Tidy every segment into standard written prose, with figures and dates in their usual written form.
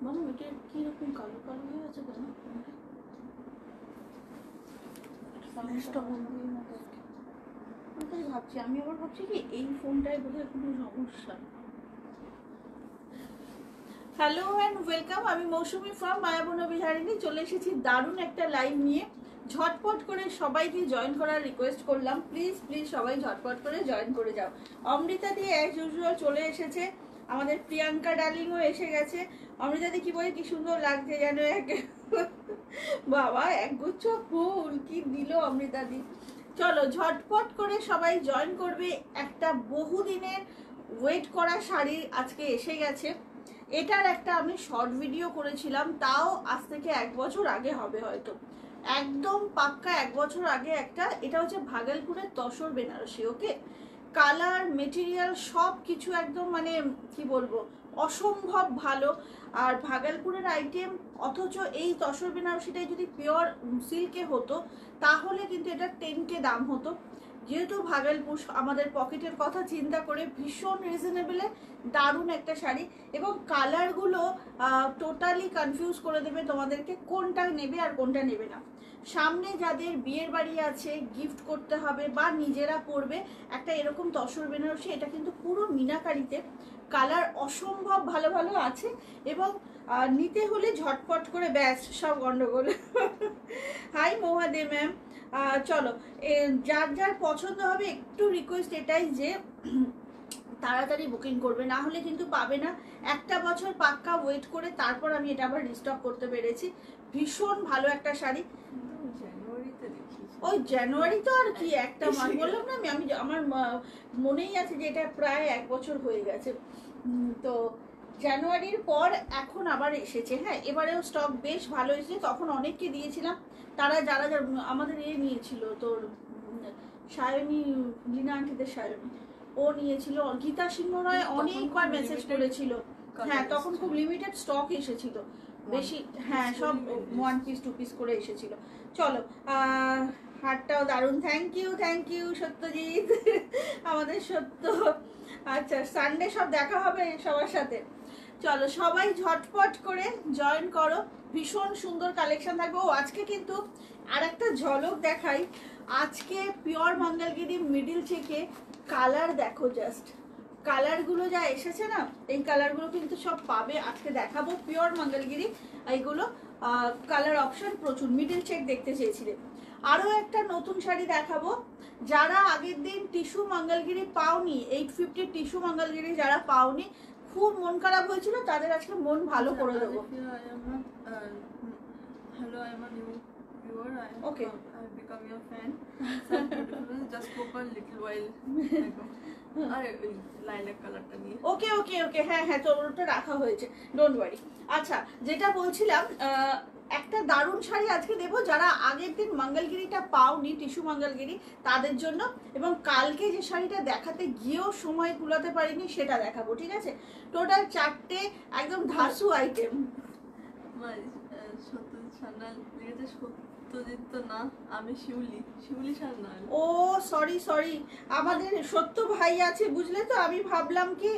মানে এটা কিরকম কালো কালো হয়ে আছে কেন? ভাবছি আমি আবার ভাবছি কি এই ফোনটায় বোধহয় কোনো সমস্যা। হ্যালো অ্যান্ড ওয়েলকাম, আমি মৌসুমি ফ্রম মায়াবন বিহারিণী চলে এসেছি দারুণ একটা লাইভ নিয়ে। ঝটপট করে সবাইকে জয়েন করার রিকোয়েস্ট করলাম, প্লিজ প্লিজ সবাই ঝটপট করে জয়েন করে যাও। অমৃতা দি অ্যাজ ইউজুয়াল চলে এসেছে, আমাদের প্রিয়াঙ্কা ডার্লিংও এসে গেছে। অমৃতা দি কি বলে কি সুন্দর লাগছে যেন এক বাবা একগুচ্ছ ফুল কি দিল অমৃতা দি। চলো ঝটপট করে সবাই জয়েন করবে। একটা বহুদিনের ওয়েট করা শাড়ি আজকে এসে গেছে। এটার একটা আমি শর্ট ভিডিও করেছিলাম, তাও আজ থেকে 1 বছর আগে হবে হয়তো, একদম পাক্কা 1 বছর আগে একটা। এটা হচ্ছে ভাগলপুরের তসর বেনারসি। ওকে, কালার মেটেরিয়াল সব কিছু একদম মানে কি বলবো অসম্ভব ভালো। আর ভাগলপুরের আইটেম, অথচ এই তসর বেনারসিটাই যদি পিওর সিল্কে হতো তাহলে কিন্তু এটা 10K দাম হতো। যেহেতু ভাগলপুর, আমাদের পকেটের কথা চিন্তা করে ভীষণ রিজনেবলে দারুণ একটা শাড়ি, এবং কালারগুলো টোটালি কনফিউজ করে দেবে তোমাদেরকে কোনটা নেবে আর কোনটা নেবে না। সামনে যাদের বিয়ের বাড়ি আছে, গিফট করতে হবে বা নিজেরা পরবে, একটা এরকম তসর বেনারসি, এটা কিন্তু পুরো মিনাকারিতে কালার অসম্ভব ভালো ভালো আছে। এবং নিতে হলে ঝটপট করে ব্যাস সব গন্ডগোল। হাই মহাদে ম্যাম, চলো যার যার পছন্দ হবে একটু রিকোয়েস্ট এটাই যে তাড়াতাড়ি বুকিং করবে, না হলে কিন্তু পাবে না। 1 বছর পাক্কা ওয়েট করে তারপর আমি এটা আবার রিস্টক করতে পেরেছি। ভীষণ ভালো একটা শাড়ি। ওই জানুয়ারি তো আর কি একটা মাস বললাম না আমি আমার মনেই আছে যে এটা প্রায় 1 বছর হয়ে গেছে। তো জানুয়ারির পর এখন আবার এসেছে। হ্যাঁ, এবারেও স্টক বেশ ভালো এসেছে। তখন অনেককে দিয়েছিলাম, তারা যারা আমাদের নিয়েছিল, তোর সায়নী, লীনা আন্টিদের সায়নী, ও নিয়েছিল। গীতা সিংহ রায় অনেকবার মেসেজ করেছিল। হ্যাঁ, তখন খুব লিমিটেড স্টক এসেছিল বেশি। হ্যাঁ, সব 1 পিস 2 পিস করে এসেছিল। চলো, হাটটাও দারুণ। থ্যাংক ইউ সত্যজিৎ, আমাদের সত্য। আচ্ছা, সানডে সব দেখা হবে সবার সাথে। চলো সবাই ঝটপট করে জয়েন করো, ভীষণ সুন্দর কালেকশন থাকবে। ও আজকে কিন্তু আর একটা ঝলক দেখাই। আজকে পিওর মঙ্গলগিরি মিডিল থেকে কালার দেখো, জাস্ট কালারগুলো যা এসেছে না, এই কালারগুলো কিন্তু সব পাবে আজকে দেখাবো। পিওর মঙ্গলগিরি এইগুলো কালার অপশন প্রচুর। মিডিল চেক দেখতে চেয়েছিলে, আরও একটা নতুন শাড়ি দেখাবো। যারা আগের দিন টিস্যু মঙ্গলগিরি পাওনি, 850 টিস্যু মঙ্গলগিরি যারা পাওনি, খুব মন খারাপ হয়েছিল, তাদের আজকে মন ভালো করে দেবো। Hello, I am a new viewer. Okay. I have become your fan. So beautiful. Just spoke a little while ago. আরে লাইলাক কালারটা নিয়ে। ওকে ওকে ওকে, হ্যাঁ হ্যাঁ, তোর ওটা রাখা হয়েছে, ডোন্ট ওয়ারি। আচ্ছা, যেটা বলছিলাম, একটা দারুণ শাড়ি আজকে দেবো যারা আগের দিন মঙ্গলগিরিটা পাওনি, টিস্যু মঙ্গলগিরি, তাদের জন্য। এবং কালকে যে শাড়িটা দেখাতে গিয়েও সময় কুলাতে পারিনি সেটা দেখাবো, ঠিক আছে? টোটাল 4টে একদম ধাসু আইটেম। সত্যজিৎ সান্যাল লিখেছে, সত্যজিৎ তো না, আমি শিউলি সান্যাল। ও সরি, আমাদের সত্য ভাই আছে বুঝলে তো, আমি ভাবলাম কি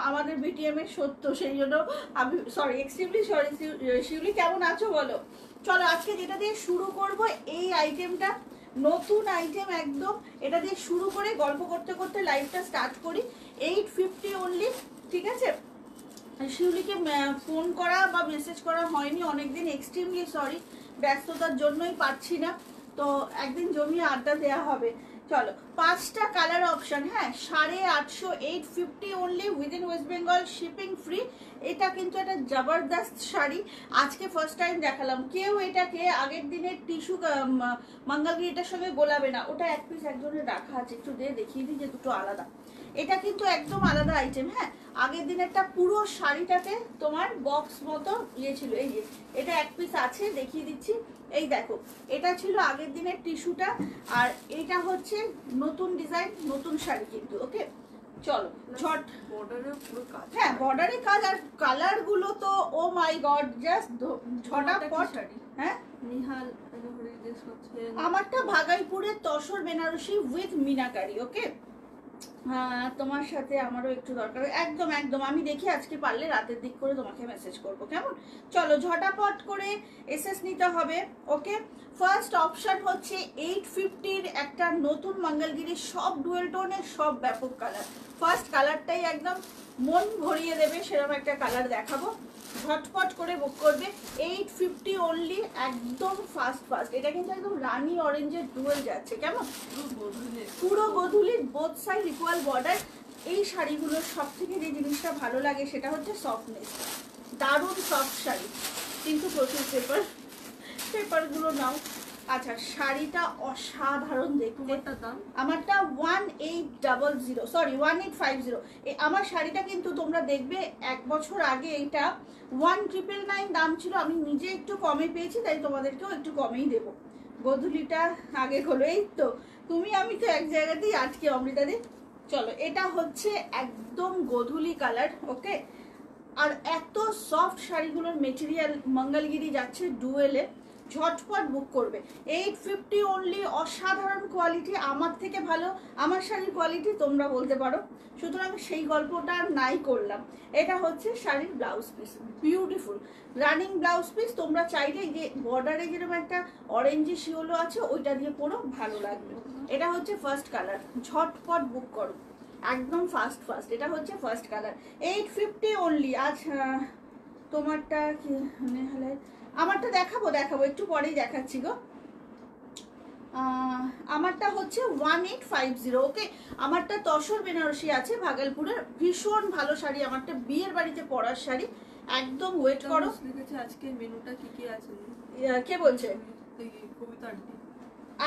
আমাদের বিটিএম এর সত্য, সেই জন্য আমি সরি, এক্সট্রিমলি সরি। শিউলি কেমন আছো বলো? চলো আজকে যেটা দিয়ে শুরু করব, এই আইটেমটা নতুন আইটেম একদম, এটা দিয়ে শুরু করে গল্প করতে করতে লাইভটা স্টার্ট করি। 850 অনলি, ঠিক আছে? শিউলিকে ফোন করা বা মেসেজ করা হয়নি অনেকদিন, এক্সট্রিমলি সরি, ব্যস্ততার জন্যই পারছি না। তো একদিন জমিয়ে আড্ডা দেওয়া হবে। চলো, 5টা কালার অপশন। হ্যাঁ, 850, 850 only, within West Bengal, shipping free. এটা কিন্তু একটা জবরদস্ত শাড়ি, আজকে ফার্স্ট টাইম দেখালাম। কেউ এটাকে আগের দিনের টিস্যু মঙ্গলগিরিটার সঙ্গে গোলাবে না। ওটা 1 পিস একজনের রাখা আছে, একটু দেখিয়ে দিই যে দুটো আলাদা। এটা কিন্তু একদম আলাদা আইটেম। হ্যাঁ, আগের দিনেরটা পুরো শাড়িটাতে তোমার বক্স মতো ছিল। এই যে এটা 1 পিস আছে, দেখিয়ে দিচ্ছি। এই দেখো, এটা ছিল আগের দিনের টিস্যুটা, আর এটা হচ্ছে নতুন ডিজাইন, নতুন শাড়ি কিন্তু। ওকে, চলো ঝট। বর্ডারে পুরো কাজ। হ্যাঁ, বর্ডারে কাজ, আর কালার গুলো তো ও মাই গড, জাস্ট ঝটাপট। হ্যাঁ, নিহাল আমারটা ভাগলপুরের তসর বেনারসি উইথ মিনাকারি। ওকে, হ্যাঁ, তোমার সাথে আমারও একটু দরকার, একদম একদম। আমি দেখি আজকে পারলে রাতের দিক করে তোমাকে মেসেজ করবো, কেমন? চলো ঝটাপট করে এসএস নিতে হবে। ওকে, ফার্স্ট অপশন হচ্ছে 850-র একটা নতুন মঙ্গলগিরি, সব ডুয়েল টোনের, সব ব্যাপক কালার। ফার্স্ট কালারটাই একদম মন ভরিয়ে দেবে সেরকম একটা কালার দেখাবো। ঝটপট করে বুক করবে, 850 অনলি, একদম ফাস্ট ফাস্ট। এটা কিন্তু একদম রানি অরেঞ্জের ডুয়েল যাচ্ছে, কেমন? পুরো গোধূলির বোথ সাইড ইকুয়াল বর্ডার। এই শাড়িগুলোর সব থেকে যে জিনিসটা ভালো লাগে সেটা হচ্ছে সফটনেস। দারুণ সফট শাড়ি, কিন্তু প্রচুর পেপারগুলো নাও। আচ্ছা, শাড়িটা অসাধারণ দেখতে। আমারটা 1800, সরি 1850। আমার শাড়িটা কিন্তু তোমরা দেখবে 1 বছর আগে এইটা 1999 দাম ছিল। আমি নিজে একটু কমে পেয়েছি, তাই তোমাদেরকেও একটু কমেই দেবো। গোধূলিটা আগে হলো, এই তো তুমি আমি তো এক জায়গাতেই আটকে অমৃতাদি। চলো, এটা হচ্ছে একদম গোধূলি কালার। ওকে, আর এত সফট শাড়িগুলোর মেটেরিয়াল মঙ্গলগিরি যাচ্ছে ডুয়েলে। ঝটপট বুক করবে, 850 অনলি। অসাধারণ কোয়ালিটি, আমার থেকে ভালো আমার শাড়ির কোয়ালিটি তোমরা বলতে পারো, সুতরাং সেই গল্পটা নাই করলাম। এটা হচ্ছে শাড়ির blouse piece, beautiful running blouse piece. তোমরা চাইলে যে বর্ডারে যেরকম একটা অরেঞ্জি শিওলো আছে ওইটা দিয়ে পরো, ভালো লাগবে। এটা হচ্ছে ফার্স্ট কালার, ঝটপট বুক করো, একদম ফাস্ট ফাস্ট। এটা হচ্ছে ফার্স্ট কালার, 850 অনলি। আচ্ছা, তোমারটা কি হলে? আমারটা দেখাবো একটু পরেই দেখাচ্ছি গো। আমারটা হচ্ছে 1850। ওকে, আমারটা তসর বেনারসি আছে ভাগলপুরের, ভীষণ ভালো শাড়ি। আমারটা বিয়ের বাড়িতে পরার শাড়ি, একদম ওয়েট করো। আজকে মেনুটা কি কি আছে? কে বলছে? কবিতা আন্টি।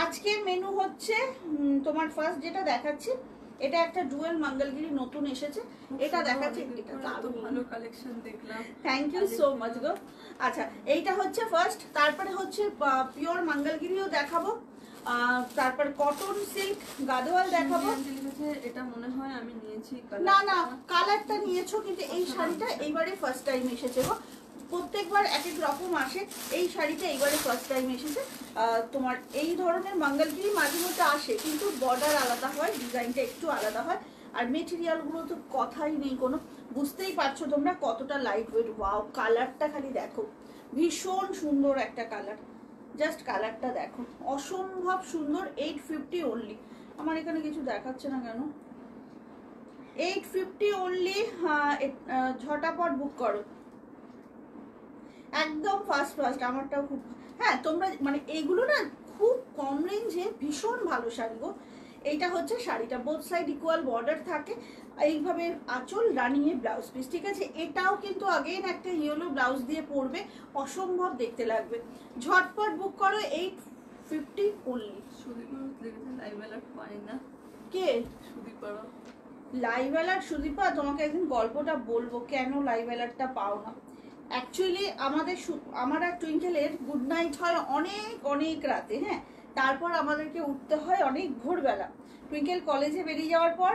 আজকের মেনু হচ্ছে তোমার ফার্স্ট যেটা দেখাচ্ছি, এটা একটা ডুয়েল মঙ্গলগিরি নতুন এসেছে, এটা দেখাচ্ছি। এটা দারুণ ভালো কালেকশন দেখলাম, থ্যাংক ইউ সো মাচ গো। আচ্ছা, এইটা হচ্ছে ফার্স্ট, তারপরে হচ্ছে পিওর মঙ্গলগিরিও দেখাবো, তারপর কটন সিল্ক গাদোয়াল দেখাবো। এটা মনে হয় আমি নিয়েছি, না না, কালারটা নিয়েছো, কিন্তু এই শাড়িটা এইবারে ফার্স্ট টাইম এসেছে গো। প্রত্যেকবার এক এক রকম আসে, এই শাড়িটা এইবারে ফার্স্ট টাইম এসেছে। তোমার এই ধরনের মঙ্গলগিরি মাঝে মধ্যে আসে, কিন্তু বর্ডার আলাদা হয়, ডিজাইনটা একটু আলাদা হয়, আর মেটেরিয়ালগুলো তো কথাই নেই কোনো। বুঝতেই পারছো তোমরা কতটা লাইট ওয়েট। ওয়াও, কালারটা খালি দেখো, ভীষণ সুন্দর একটা কালার। জাস্ট কালারটা দেখো, অসম্ভব সুন্দর। 850 অনলি। আমার এখানে কিছু দেখাচ্ছে না কেন? 850 অনলি। ঝটাপট বুক করো, একদম ফার্স্ট ফার্স্ট। আমারটাও খুব, হ্যাঁ তোমরা মানে এইগুলো না খুব কম রেঞ্জে ভীষণ ভালো শাড়ি গো। এইটা হচ্ছে শাড়িটা, বোথ সাইড ইকুয়াল বর্ডার থাকে, এইভাবে আঁচল, রানিয়ে ব্লাউজ পিস, ঠিক আছে? এটাও কিন্তু আগেন একটা ইয়েলো ব্লাউজ দিয়ে পরবে, অসম্ভব দেখতে লাগবে। ঝটপট বুক করো, 850 অনলি। কে? লাইভ অ্যালার্ট সুদীপা, তোমাকে একদিন গল্পটা বলবো কেন লাইভ অ্যালার্টটা পাও না। অ্যাকচুয়ালি আমার আর টুইঙ্কেলের গুড নাইট হয় অনেক অনেক রাতে, হ্যাঁ, তারপর আমাদেরকে উঠতে হয় অনেক ভোরবেলা। টুইঙ্কেল কলেজে বেরিয়ে যাওয়ার পর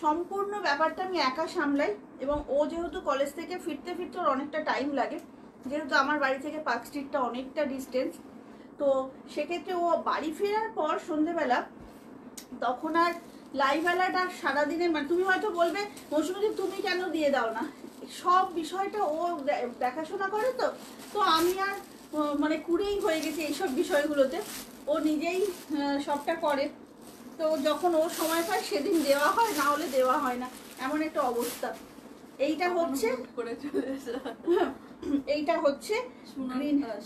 সম্পূর্ণ ব্যাপারটা আমি একা সামলাই, এবং ও যেহেতু কলেজ থেকে ফিরতে ফিরতে ওর অনেকটা টাইম লাগে, যেহেতু আমার বাড়ি থেকে পার্ক স্ট্রিটটা অনেকটা ডিস্টেন্স, তো সেক্ষেত্রে ও বাড়ি ফেরার পর সন্ধেবেলা তখন আর লাইভ অ্যালার্ট আর সারাদিনে, মানে তুমি হয়তো বলবে মৌসুমী তুমি কেন দিয়ে দাও না, সব বিষয়টা ও দেখাশোনা করে, তো তো আমি আর মানে কুড়েই হয়ে গেছি এইসব বিষয়গুলোতে। ও নিজেই সবটা করে, তো যখন ও সময় পায় সেদিন দেওয়া হয়, না হলে দেওয়া হয় না, এমন একটা অবস্থা। এইটা হচ্ছে এইটা হচ্ছে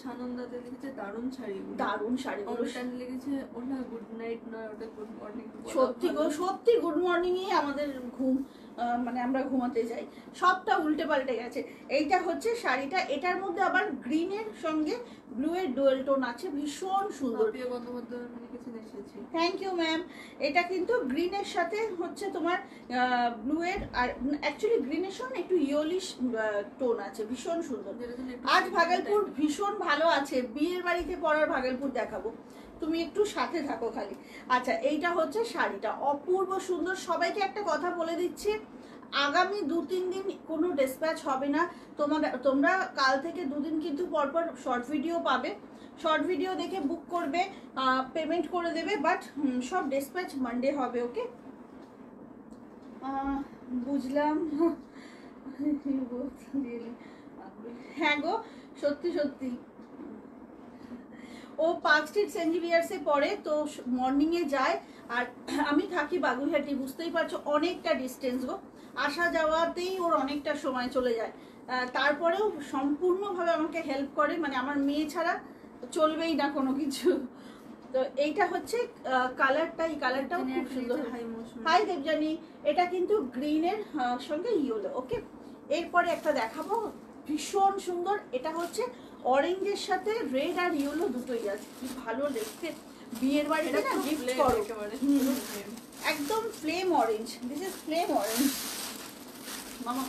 সানন্দাতে লিখেছে দারুণ শাড়ি, দারুণ শাড়িগুলো লিখেছে ওটা গুড নাইট নয়, ওটা গুড মর্নিং। সত্যি গো, সত্যি গুড মর্নিং এ আমাদের ঘুম, মানে আমরা ঘুমাতে যাই, সবটা উল্টে পাল্টে গেছে। এইটা হচ্ছে শাড়িটা, এটার মধ্যে আবার গ্রিনের সঙ্গে ব্লু এর ডুয়েল টোন আছে, ভীষণ সুন্দর। Thank you ma'am. এটা কিন্তু গ্রিনের সাথে হচ্ছে তোমার ব্লু এর, আর অ্যাকচুয়ালি গ্রিনের সঙ্গে একটু ইয়েলিশ টোন আছে, ভীষণ সুন্দর। আজ ভাগলপুর ভীষণ ভালো আছে, বিয়ের বাড়িতে পরার ভাগলপুর দেখাবো, তুমি একটু সাথে থাকো খালি। আচ্ছা, এইটা হচ্ছে শাড়িটা, অপূর্ব সুন্দর। সবাইকে একটা কথা বলে দিচ্ছি, আগামী 2-3 দিন কোনো ডিসপ্যাচ হবে না। তোমরা কাল থেকে 2 দিন কিন্তু পরপর শর্ট ভিডিও পাবে, শর্ট ভিডিও দেখে বুক করবে, পেমেন্ট করে দেবে, বাট সব ডিসপ্যাচ মানডে হবে। ওকে, বুঝলাম। হ্যাঁ গো, সত্যি সত্যি। ও পার্ক স্ট্রিট সেন্ট জেভিয়ার্সে পড়ে, তো মর্নিংয়ে যায়। আর আমি থাকি বাগুইহাটি, বুঝতেই পারছো অনেকটা ডিস্টেন্স গো, আসা যাওয়াতেই ওর অনেকটা সময় চলে যায়। তারপরেও সম্পূর্ণভাবে আমাকে হেল্প করে, মানে আমার মেয়ে ছাড়া চলবেই না কোনো কিছু। তো এইটা হচ্ছে কালারটা, এই কালারটাও খুব সুন্দর। হাই দেবজানি, এটা কিন্তু গ্রিনের সঙ্গে ইয়েলো। ওকে, এরপরে একটা দেখাবো ভীষণ সুন্দর, এটা হচ্ছে অরেঞ্জের সাথে রেড আর ইয়েলো দুটোই আছে, কি ভালো দেখতে, বিয়ের বাড়িতে না গিফট করো। একদম flame orange, this is flame orange মামা,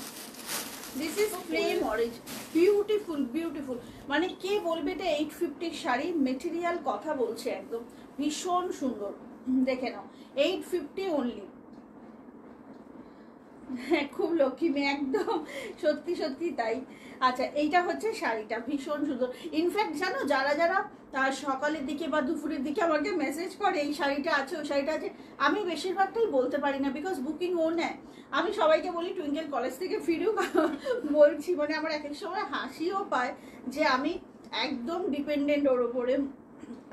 this is flame orange, beautiful beautiful. মানে কে বলবে এটা 850 শাড়ি, মেটেরিয়াল কথা বলছে, একদম ভীষণ সুন্দর। দেখে নাও, 850 অনলি। হ্যাঁ, খুব লক্ষ্মী মেয়ে, একদম সত্যি সত্যি তাই। আচ্ছা, এইটা হচ্ছে শাড়িটা, ভীষণ সুন্দর। ইনফ্যাক্ট জানো, যারা যারা সকালের দিকে বা দুপুরের দিকে আমাকে মেসেজ করে এই শাড়িটা আছে ওই শাড়িটা আছে, আমি বেশিরভাগটাই বলতে পারি না, বিকজ বুকিং ও নেয়। আমি সবাইকে বলি টুইঙ্কেল কলেজ থেকে ফিরুক বলছি, মানে আমার এক এক সময় হাসিও পায় যে আমি একদম ডিপেন্ডেন্ট ওর ওপরে।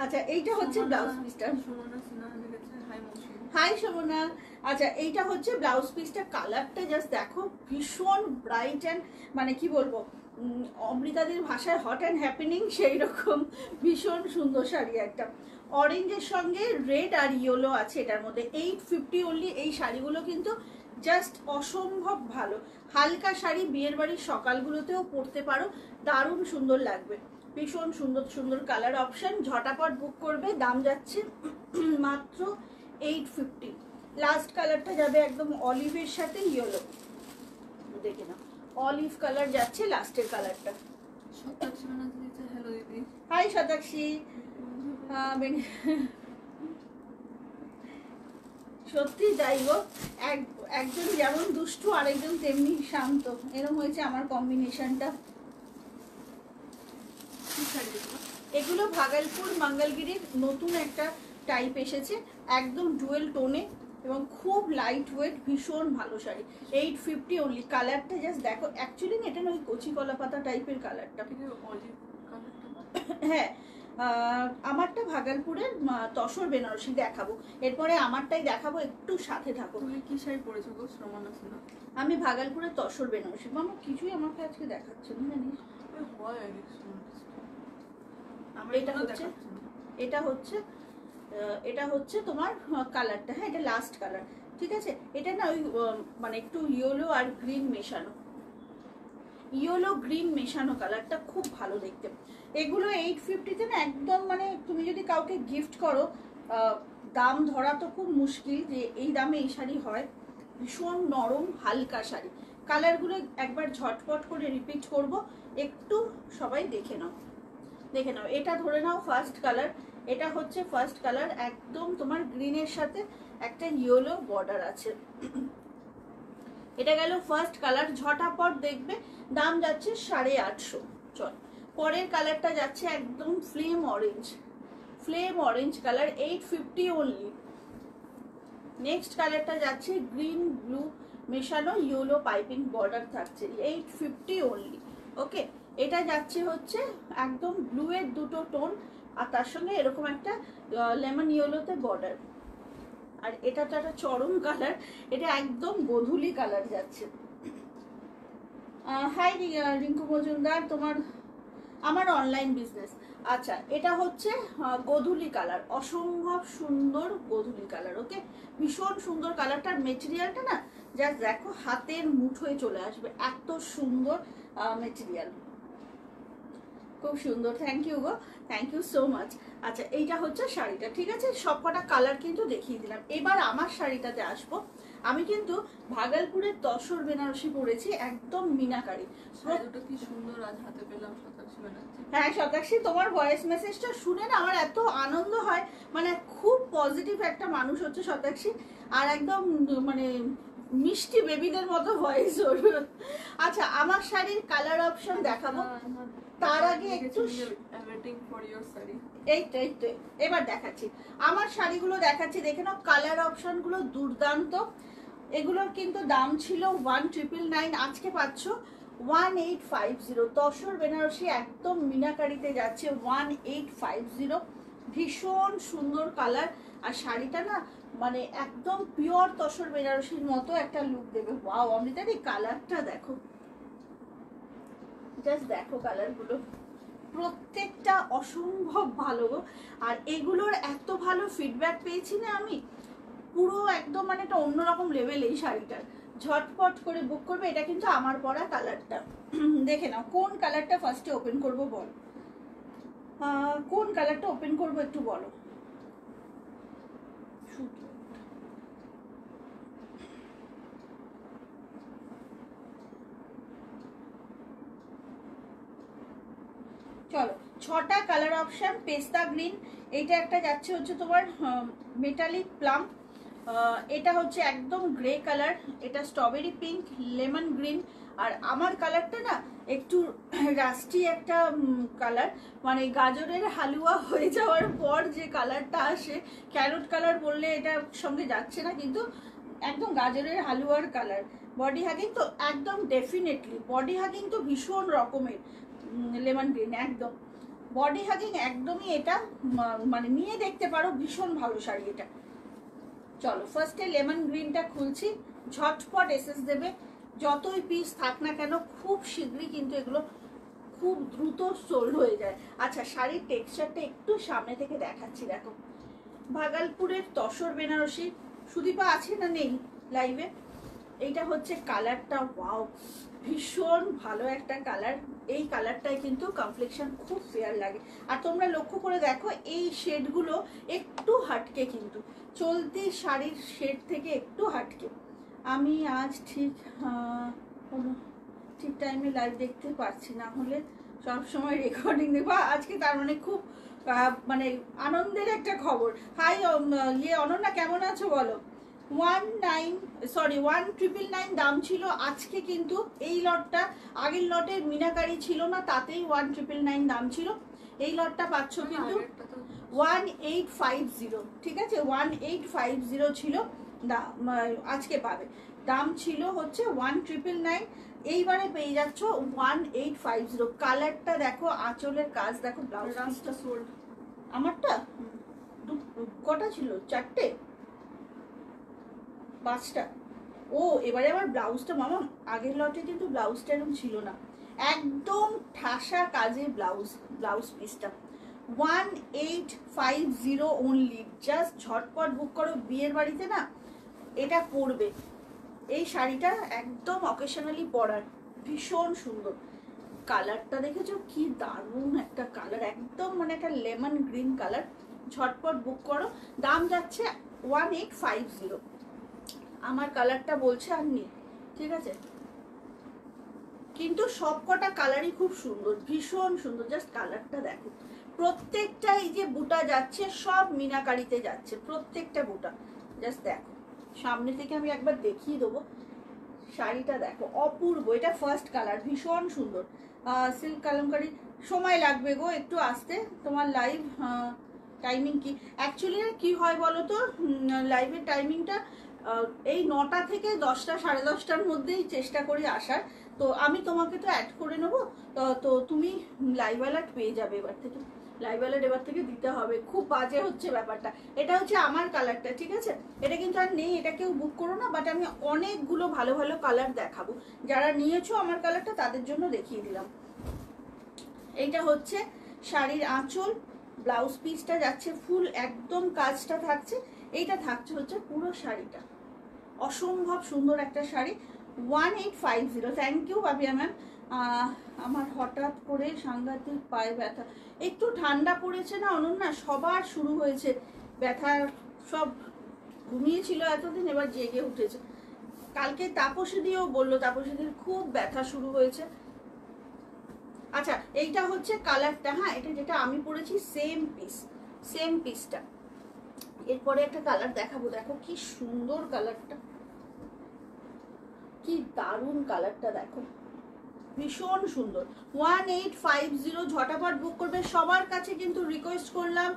আচ্ছা, এইটা হচ্ছে ব্লাউজ পিসটা। হাই সমনা। আচ্ছা, এইটা হচ্ছে ব্লাউজ পিসটা, কালারটা জাস্ট দেখো, ভীষণ ব্রাইট অ্যান্ড, মানে কি বলবো, অমৃতাদের ভাষায় হট অ্যান্ড হ্যাপেনিং, সেই রকম ভীষণ সুন্দর শাড়ি একটা। অরেঞ্জের সঙ্গে রেড আর ইয়েলো আছে এটার মধ্যে। 850 অনলি। এই শাড়িগুলো কিন্তু জাস্ট অসম্ভব ভালো, হালকা শাড়ি, বিয়ের বাড়ির সকালগুলোতেও পরতে পারো, দারুণ সুন্দর লাগবে। ভীষণ সুন্দর সুন্দর কালার অপশন, ঝটাপট বুক করবে। দাম যাচ্ছে মাত্র 850। লাস্ট কালারটা যাবে একদম অলিভের সাথে ইয়েলো, দেখে নাও, অলিভ কালার যাচ্ছে লাস্টের কালারটা। হাই শতাক্ষী। সত্যি তাই গো, একজন যেমন দুষ্টু আরেকজন তেমনি শান্ত, এরকম হয়েছে আমার কম্বিনেশনটা। এগুলো ভাগলপুর মঙ্গলগিরির নতুন একটা টাইপ এসেছে, একদম ডুয়েল টোনে এবং খুব লাইট ওয়েট, ভীষণ ভালো শাড়ি। 850 অনলি। কালারটা জাস্ট দেখো, অ্যাকচুয়ালি এটা নয়, কচি কলা পাতা টাইপের কালারটা। হ্যাঁ, আমারটা ভাগলপুরের তসর বেনারসি দেখাবো, এরপরে আমারটাই দেখাবো, একটু সাথে থাকো। তুমি কি শাড়ি পরেছো গো শ্রমণা সিনহা? আমি ভাগলপুরের তসর বেনারসি। মামা কিছুই আমাকে আজকে দেখাচ্ছে না, জানিস? এটা হচ্ছে তোমার কালারটা। হ্যাঁ, এটা লাস্ট কালার, ঠিক আছে। এটা না ওই মানে একটু ইয়েলো আর গ্রিন মেশানো, ইয়েলো গ্রিন মেশানো কালারটা, খুব ভালো দেখতে। এগুলো 850-তে না একদম, মানে তুমি যদি কাউকে গিফট করো, দাম ধরা তো খুব মুশকিল যে এই দামে এই শাড়ি হয়। ভীষণ নরম হালকা শাড়ি, কালারগুলো একবার ঝটপট করে রিপিট করব, একটু সবাই দেখে নাও, দেখে নাও। এটা ধরে নাও ফার্স্ট কালার, এটা হচ্ছে ফার্স্ট কালার, একদম তোমার গ্রিনের সাথে একটা ইয়েলো বর্ডার আছে। এটা গেল ফার্স্ট কালার, ঝটাপট দেখবে। দাম যাচ্ছে 850। চল, পরের কালারটা যাচ্ছে একদম flame orange, flame orange colour, 850 only. Next কালারটা যাচ্ছে গ্রিন ব্লু মেশানো, ইয়েলো পাইপিং বর্ডার থাকছে, 850 অনলি। ওকে, এটা যাচ্ছে হচ্ছে একদম ব্লু এর দুটো টোন, আর তার সঙ্গে এরকম একটা লেমন ইয়েলোতে বর্ডার। আর এটা তো একটা চরম কালার, এটা একদম গোধূলি কালার যাচ্ছে। হাই রিঙ্কু মজুমদার, আমার অনলাইন বিজনেস। আচ্ছা, এটা হচ্ছে গোধূলি কালার, অসম্ভব সুন্দর গোধূলি কালার। ওকে, ভীষণ সুন্দর কালারটা, মেটেরিয়ালটা না জাস্ট দেখো, হাতের মুঠোয় চলে আসবে, এত সুন্দর মেটেরিয়াল, খুব সুন্দর। থ্যাংক ইউ গো, থ্যাংক ইউ সো মাচ। আচ্ছা, এইটা হচ্ছে শাড়িটা, ঠিক আছে, সবকটা কালার কিন্তু দেখিয়ে দিলাম। এবার আমার শাড়িটাতে আসবো। আমি কিন্তু ভাগলপুরের তসর বেনারসি পরেছি, একদম মিনাকারি। শাড়িটা কি সুন্দর আজ হাতে পেলাম শতাক্ষী ব্যানার্জি। হ্যাঁ শতাক্ষী, তোমার ভয়েস মেসেজটা শুনে না আমার এত আনন্দ হয়, মানে খুব পজিটিভ একটা মানুষ হচ্ছে শতাক্ষী, আর একদম মানে মিষ্টি বেবিদের মতো ভয়েস ওর। আচ্ছা, আমার শাড়ির কালার অপশন দেখাবো, তার আগে একটু এই তো এবার দেখাচ্ছি আমার শাড়িগুলো, দেখাচ্ছি, দেখে নাও, কালার অপশন গুলো দুর্দান্ত। এগুলোর কিন্তু দাম ছিল 1999, আজকে পাচ্ছ 1850। তসর বেনারসি একদম মিনাকারিতে যাচ্ছে 1850। ভীষণ সুন্দর কালার, আর শাড়িটা না মানে একদম পিওর তসর বেনারসির মতো একটা লুক দেবে। ওয়াও অমৃতাদি কালারটা দেখো, জাস্ট দেখো কালারগুলো, প্রত্যেকটা অসম্ভব ভালো গো। আর এগুলোর এত ভালো ফিডব্যাক পেয়েছি না আমি, পুরো একদম মানে একটা অন্যরকম লেভেল এই শাড়িটার। ঝটপট করে বুক করবে। এটা কিন্তু আমার পরা কালারটা, দেখে নাও কোন কালারটা ফার্স্টে ওপেন করব বল, কোন কালারটা ওপেন করব একটু বলো। চলো, 6টা কালার অপশন। পেস্তা গ্রিন, এটা একটা যাচ্ছে হচ্ছে তোমার মেটালিক প্লাম, এটা হচ্ছে একদম গ্রে কালার, এটা স্ট্রবেরি পিঙ্ক, লেমন গ্রিন, আর আমার কালারটা না একটু রাস্টি একটা কালার, মানে গাজরের হালুয়া হয়ে যাওয়ার পর যে কালারটা আসে, ক্যারট কালার বললে এটার সঙ্গে যাচ্ছে না, কিন্তু একদম গাজরের হালুয়ার কালার। বডি হাগিং তো একদম ডেফিনেটলি, বডি হাগিং তো ভীষণ রকমের, লেমন গ্রিন একদম বডি হাগিং একদমই, এটা মানে নিয়ে দেখতে পারো, ভীষণ ভালো শাড়ি এটা। চলো ফার্স্টে লেমন গ্রিনটা খুলছি, ঝটপট এসএস দেবে, যতই পিস থাক না কেন খুব শীঘ্রই কিন্তু এগুলো খুব দ্রুত সোল্ড হয়ে যায়। আচ্ছা শাড়ির টেক্সচারটা একটু সামনে থেকে দেখাচ্ছি, দেখো ভাগলপুরের তসর বেনারসি, সুদীপা আছে না নেই লাইভে? এইটা হচ্ছে কালারটা, ওয়াও ভীষণ ভালো একটা কালার। এই কালারটায় কিন্তু কমপ্লেকশন খুব ফেয়ার লাগে। আর তোমরা লক্ষ্য করে দেখো এই শেডগুলো একটু হাটকে, কিন্তু চলতি শাড়ির শেড থেকে একটু হাটকে। আমি আজ ঠিক টাইমে লাইভ দেখতে পারছি না, হলে সবসময় রেকর্ডিং দেখবো। আজকে তার মানে খুব মানে আনন্দের একটা খবর। হাই অনন্যা, কেমন আছো বলো? 1999 দাম ছিল, আজকে কিন্তু এই লটটা, আগের লটের মিনাকারি ছিল না, তাতেই 1999 দাম ছিল। এই লটটা পাচ্ছ কিন্তু 1850, ঠিক আছে 1850 ছিল আজকে পাবে। দাম ছিল হচ্ছে 1999, এইবারে পেয়ে যাচ্ছ 1850। কালারটা দেখো, আঁচলের কাজ দেখো, ব্লাউজটা সোল্ড। আমারটা কটা ছিল? 4টে 5টা। ও এবারে আবার ব্লাউজটা মামা, আগের লটে কিন্তু ব্লাউজটা এরকম ছিল না, একদম ঠাসা কাজে ব্লাউজ পিসটা 1850 অনলি। জাস্ট ঝটপট বুক করো, বিয়ের বাড়িতে না এটা পরবে, এই শাড়িটা একদম অকেশনালি পরার, ভীষণ সুন্দর। কালারটা দেখেছো কি দারুণ একটা কালার, একদম মানে একটা লেমন গ্রিন কালার। ঝটপট বুক করো, দাম যাচ্ছে 1850। আমার কালারটা বলছে আর নেই, ঠিক আছে, কিন্তু সবকটা কালারই খুব সুন্দর, ভীষণ সুন্দর। জাস্ট কালারটা দেখো, প্রত্যেকটা এই যে বুটা যাচ্ছে সব মিনাকারিতে যাচ্ছে, প্রত্যেকটা বুটা। জাস্ট দেখো, সামনে থেকে আমি একবার দেখিয়ে দেবো। শাড়িটা দেখো অপূর্ব, এটা ফার্স্ট কালার, ভীষণ সুন্দর। সিল্ক কালামকারি, সময় লাগবে গো একটু আসতে। তোমার লাইভ টাইমিং কি অ্যাকচুয়ালি কি হয় বলো তো, লাইভের টাইমিংটা এই 9টা থেকে 10টা 10:30টার মধ্যেই চেষ্টা করি আসার। তো আমি তোমাকে তো অ্যাড করে নেবো, তো তুমি লাইভ অ্যালার্ট পেয়ে যাবে এবার থেকে, লাইভ অ্যালার্ট এবার থেকে দিতে হবে। খুব বাজে হচ্ছে ব্যাপারটা। এটা হচ্ছে আমার কালারটা, ঠিক আছে, এটা কিন্তু আর নেই, এটা কেউ বুক করো না, বাট আমি অনেকগুলো ভালো ভালো কালার দেখাবো, যারা নিয়েছো আমার কালারটা তাদের জন্য দেখিয়ে দিলাম। এইটা হচ্ছে শাড়ির আঁচল, ব্লাউজ পিসটা যাচ্ছে ফুল একদম কাজটা থাকছে, এইটা থাকছে হচ্ছে পুরো শাড়িটা। অসম্ভব সুন্দর একটা sari, 1850। Thank you Babia ma'am. আমার হঠাৎ করে সাংঘাতিক পায়ে ব্যথা, একটু ঠান্ডা পড়েছে না অনন্যা, সবার শুরু হয়েছে ব্যথা, সব ঘুমিয়েছিল এতদিন, এবার জেগে উঠেছে। কালকে তাপসী দিয়েও বললো, তাপসীদের খুব ব্যথা শুরু হয়েছে। আচ্ছা এইটা হচ্ছে কালারটা, হ্যাঁ এটা যেটা আমি পরেছি সেম পিসটা। এরপরে একটা কালার দেখাবো, দেখো কি সুন্দর কালারটা, কি দারুণ কালারটা দেখো, ভীষণ সুন্দর। 1850 ঝটাপট বুক করবে। সবার কাছে কিন্তু রিকোয়েস্ট করলাম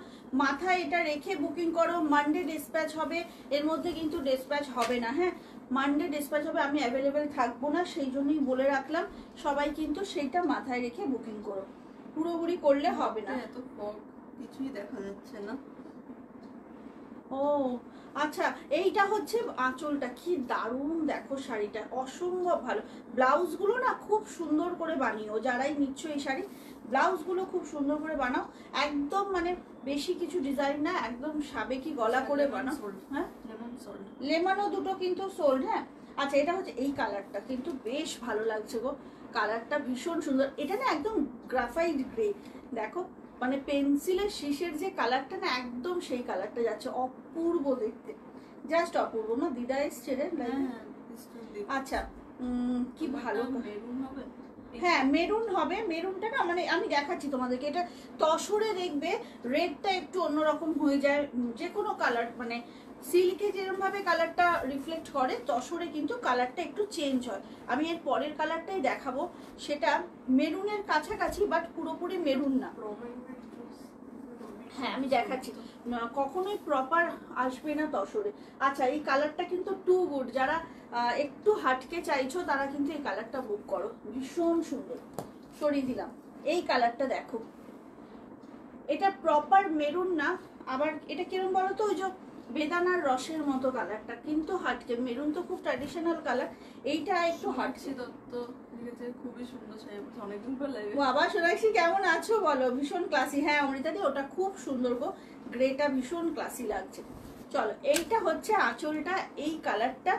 মাথায় এটা রেখে বুকিং করো, মানডে ডিসপ্যাচ হবে, এর মধ্যে কিন্তু ডিসপ্যাচ হবে না। হ্যাঁ, মানডে ডিসপ্যাচ হবে, আমি অ্যাভেলেবেল থাকবো না, সেই জন্যই বলে রাখলাম। সবাই কিন্তু সেইটা মাথায় রেখে বুকিং করো, পুরোপুরি করলে হবে না। এত ফগ কিছুই দেখা যাচ্ছে না। ও আচ্ছা, এইটা হচ্ছে আঁচলটা, কি দারুণ দেখো শাড়িটা, অসম্ভব ভালো। ব্লাউজগুলো না খুব সুন্দর করে বানিও, যারাই নিচ্ছ এই শাড়ি ব্লাউজগুলো খুব সুন্দর করে বানাও, একদম মানে বেশি কিছু ডিজাইন না, একদম সাবেকি গলা করে বানাও। হ্যাঁ, লেমনও দুটো কিন্তু সোল্ড। হ্যাঁ আচ্ছা, এটা হচ্ছে এই কালারটা কিন্তু বেশ ভালো লাগছে গো, কালারটা ভীষণ সুন্দর। এটা না একদম গ্রাফাইট গ্রে, দেখো মানে পেন্সিলের শীষের যে কালারটা না, একদম সেই কালারটা যাচ্ছে, অপূর্ব দেখতে, জাস্ট অপূর্ব। না দিদা এসছে রে। আচ্ছা কি ভালো, মেরুন হবে। হ্যাঁ মেরুন হবে। মেরুনটা না মানে আমি দেখাচ্ছি তোমাদেরকে, এটা তসরে দেখবে রেডটা একটু অন্যরকম হয়ে যায়, যে কোনো কালার মানে সিল্কে যেরকম ভাবে কালারটা রিফ্লেক্ট করে, তসরে কিন্তু কালারটা একটু চেঞ্জ হয়। আমি এর পরের কালারটাই দেখাবো, সেটা মেরুনের কাছাকাছি বাট পুরোপুরি মেরুন না। হ্যাঁ আমি দেখাচ্ছি, কখনোই প্রপার আসবে না তসরে। আচ্ছা এই কালারটা কিন্তু টু গুড, যারা একটু হাটকে চাইছো তারা কিন্তু এই কালারটা বুক করো, ভীষণ সুন্দর। সরিয়ে দিলাম, এই কালারটা দেখো, এটা প্রপার মেরুন না, আবার এটা কিরকম বলো তো, ওই যে বেদানার রসের মতো কালারটা, কিন্তু হাটকে। মেরুন তো খুব ট্র্যাডিশনাল কালার, এইটা একটু হাটছে। খুবই সুন্দর শাড়ি, অনেকদিন পর লাইভে। বাবা সোনাক্ষী কেমন আছো বলো? ভীষণ ক্লাসি। হ্যাঁ অমৃতাদি, ওটা খুব সুন্দর গো, গ্রেটা ভীষণ ক্লাসি লাগছে। চলো, এইটা হচ্ছে আঁচলটা, এই কালারটা